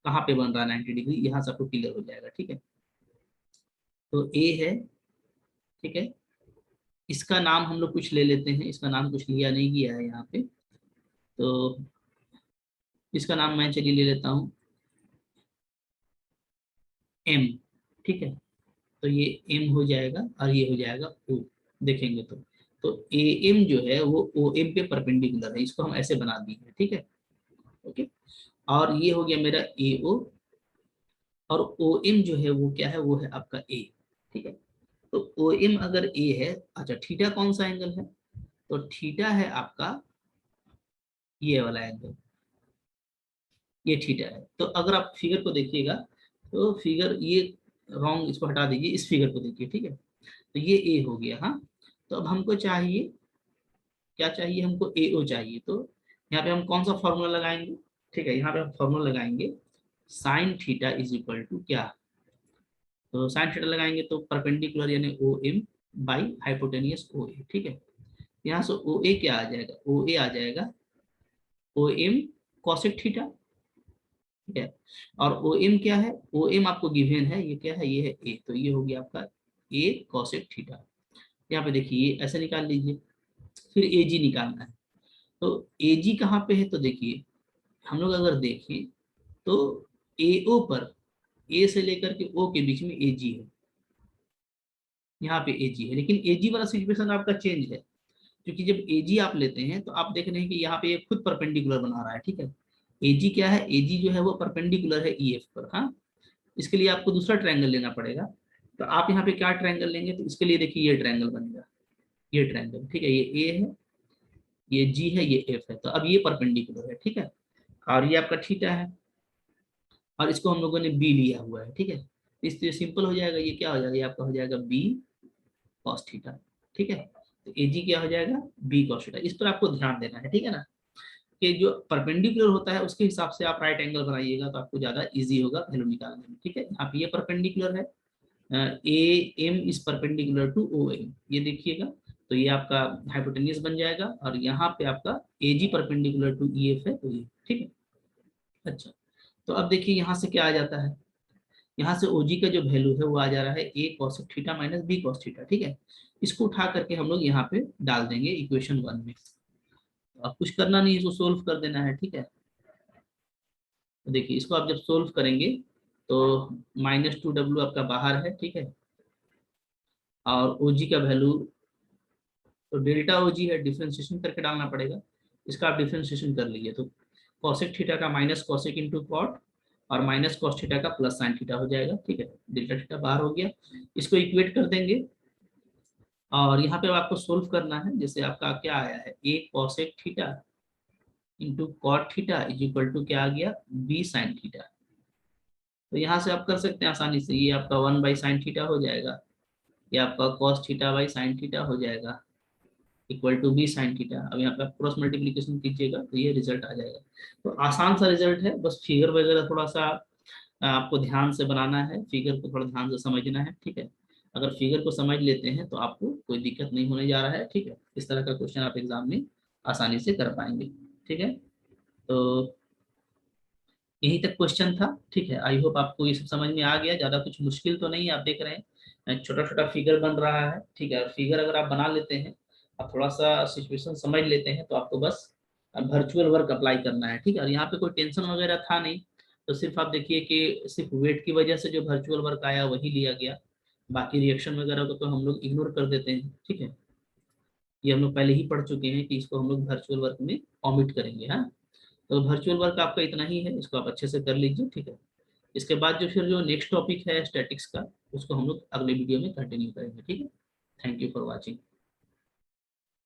कहाँ पे बन रहा है 90 डिग्री, यहाँ से आपको क्लियर हो जाएगा, ठीक है। तो ए है, ठीक है। इसका नाम हम लोग कुछ ले लेते हैं, इसका नाम कुछ लिया नहीं गया है यहाँ पे, तो इसका नाम मैं चलिए ले लेता हूँ एम, ठीक है। तो ये एम हो जाएगा और ये हो जाएगा ओ, देखेंगे तो ए एम जो है वो ओ एम पे परपेंडिकुलर है, इसको हम ऐसे बना दिए, ठीक है। ओके, और ये हो गया मेरा ए ओ, और ओ एम जो है वो क्या है, वो है आपका ए, ठीक है। तो ओ एम अगर ए है, अच्छा, थीटा कौन सा एंगल है, तो थीटा है आपका ये वाला एंगल, ये थीटा है। तो अगर आप फिगर को देखिएगा, तो फिगर ये रॉन्ग, इसको हटा दीजिए, इस फिगर को देखिए, ठीक है। तो ये ए हो गया, हाँ। तो अब हमको चाहिए, क्या चाहिए हमको, ए ओ चाहिए, तो यहाँ पे हम कौन सा फॉर्मूला लगाएंगे, ठीक है। यहाँ पे हम फॉर्मूला लगाएंगे sine theta is equal to क्या, तो साइन थीटा लगाएंगे तो परपेंडिकुलर यानी O M by hypotenuse O A, ठीक है। यहाँ से ओ ए क्या आ जाएगा, ओ ए आ जाएगा ओ एम कॉसेक थीटा, ठीक है। और ओ एम क्या है, ओ एम आपको गिवन है, ये क्या है, ये है ए, तो ये हो गया आपका ए कॉसेक थीटा। यहाँ पे देखिए ये ऐसे निकाल लीजिए। फिर ए जी निकालना है, तो ए जी कहाँ पे है, तो देखिए हम लोग अगर देखें तो ए ओ पर, ए से लेकर के ओ के बीच में ए जी है, यहाँ पे ए जी है, लेकिन ए जी वाला सिचुएशन आपका चेंज है, क्योंकि जब ए जी आप लेते हैं तो आप देख रहे हैं कि यहाँ पे ये खुद परपेंडिकुलर बना रहा है, ठीक है। ए जी क्या है, ए जी जो है वो परपेंडिकुलर है ई एफ पर, हाँ। इसके लिए आपको दूसरा ट्रायंगल लेना पड़ेगा, तो आप यहाँ पे क्या ट्रायंगल लेंगे, तो इसके लिए देखिए ये ट्रायंगल बनेगा, ये ट्रायंगल, ठीक है, ये ए है, ये जी है, ये एफ है, तो अब ये परपेंडिकुलर है, ठीक है। और ये आपका थीटा है, और इसको हम लोगों ने बी लिया हुआ है, ठीक है। इससे सिंपल हो जाएगा, ये क्या हो जाएगा, ये आपका हो जाएगा बी कॉस थीटा, ठीक है। तो ए जी क्या हो जाएगा, बी कॉस थीटा। इस पर आपको ध्यान देना है, ठीक है ना, कि जो परपेंडिकुलर होता है उसके हिसाब से आप राइट एंगल बनाइएगा, तो आपको ज्यादा इजी होगा वैल्यू निकालने में, ठीक है। यहाँ पे ये परपेंडिकुलर है, A M is perpendicular to O M, ये देखिएगा, तो ये आपका हाइपोटेन्यूज बन जाएगा, और यहाँ पे आपका ए जी परपेंडिकुलर टू ई एफ है, तो ये ठीक है। अच्छा, तो अब देखिए यहाँ से क्या आ जाता है, यहाँ से ओजी का जो वैल्यू है वो आ जा रहा है a cos theta minus b cos theta, ठीक है। इसको उठा करके हम लोग यहाँ पे डाल देंगे इक्वेशन 1 में। अब कुछ करना नहीं है, इसको सोल्व कर देना है, ठीक है। तो देखिए इसको आप जब सोल्व करेंगे तो -2w आपका बाहर है, ठीक है। और ओजी का वैल्यू, तो डेल्टा ओजी है, डिफ्रेंशिएशन करके डालना पड़ेगा, इसका आप डिफ्रेंशिएशन कर लीजिए, तो कॉसेक थीटा का माइनस कॉसेक इंटू कॉट, और माइनस कॉस थीटा का प्लस साइन थीटा हो जाएगा, ठीक है। डेल्टा थीटा बाहर हो गया, इसको इक्वेट कर देंगे, और यहाँ पे आपको सोल्व करना है, जैसे आपका क्या आया है, a cosec theta into cot theta is equal to क्या आ गया, बी साइन थीटा। तो यहाँ से आप कर सकते हैं आसानी से, ये आपका 1/sin थीटा हो जाएगा, ये आपका cos theta by sine theta हो जाएगा, equal to B sine theta. अब यहाँ पे आप क्रॉस मल्टीप्लीकेशन कीजिएगा तो ये रिजल्ट आ जाएगा। तो आसान सा रिजल्ट है, बस फिगर वगैरह थोड़ा सा आपको ध्यान से बनाना है, फिगर को थोड़ा ध्यान से समझना है, ठीक है। अगर फिगर को समझ लेते हैं तो आपको कोई दिक्कत नहीं होने जा रहा है, ठीक है। इस तरह का क्वेश्चन आप एग्जाम में आसानी से कर पाएंगे, ठीक है। तो यही तक क्वेश्चन था, ठीक है। आई होप आपको ये सब समझ में आ गया, ज्यादा कुछ मुश्किल तो नहीं है, आप देख रहे हैं छोटा छोटा फिगर बन रहा है, ठीक है। फिगर अगर आप बना लेते हैं, आप थोड़ा सा सिचुएशन समझ लेते हैं, तो आपको बस वर्चुअल वर्क अप्लाई करना है, ठीक है। और यहाँ पे कोई टेंशन वगैरह था नहीं, तो सिर्फ आप देखिए कि सिर्फ वेट की वजह से जो वर्चुअल वर्क आया वही लिया गया, बाकी रिएक्शन वगैरह को तो हम लोग इग्नोर कर देते हैं, ठीक है। ये हम लोग पहले ही पढ़ चुके हैं कि इसको हम लोग वर्चुअल वर्क में ऑमिट करेंगे, हाँ। तो वर्चुअल वर्क आपका इतना ही है, इसको आप अच्छे से कर लीजिए, ठीक है। इसके बाद जो फिर जो नेक्स्ट टॉपिक है स्टैटिक्स का, उसको हम लोग अगले वीडियो में कंटिन्यू करेंगे, ठीक है। Thank you for watching.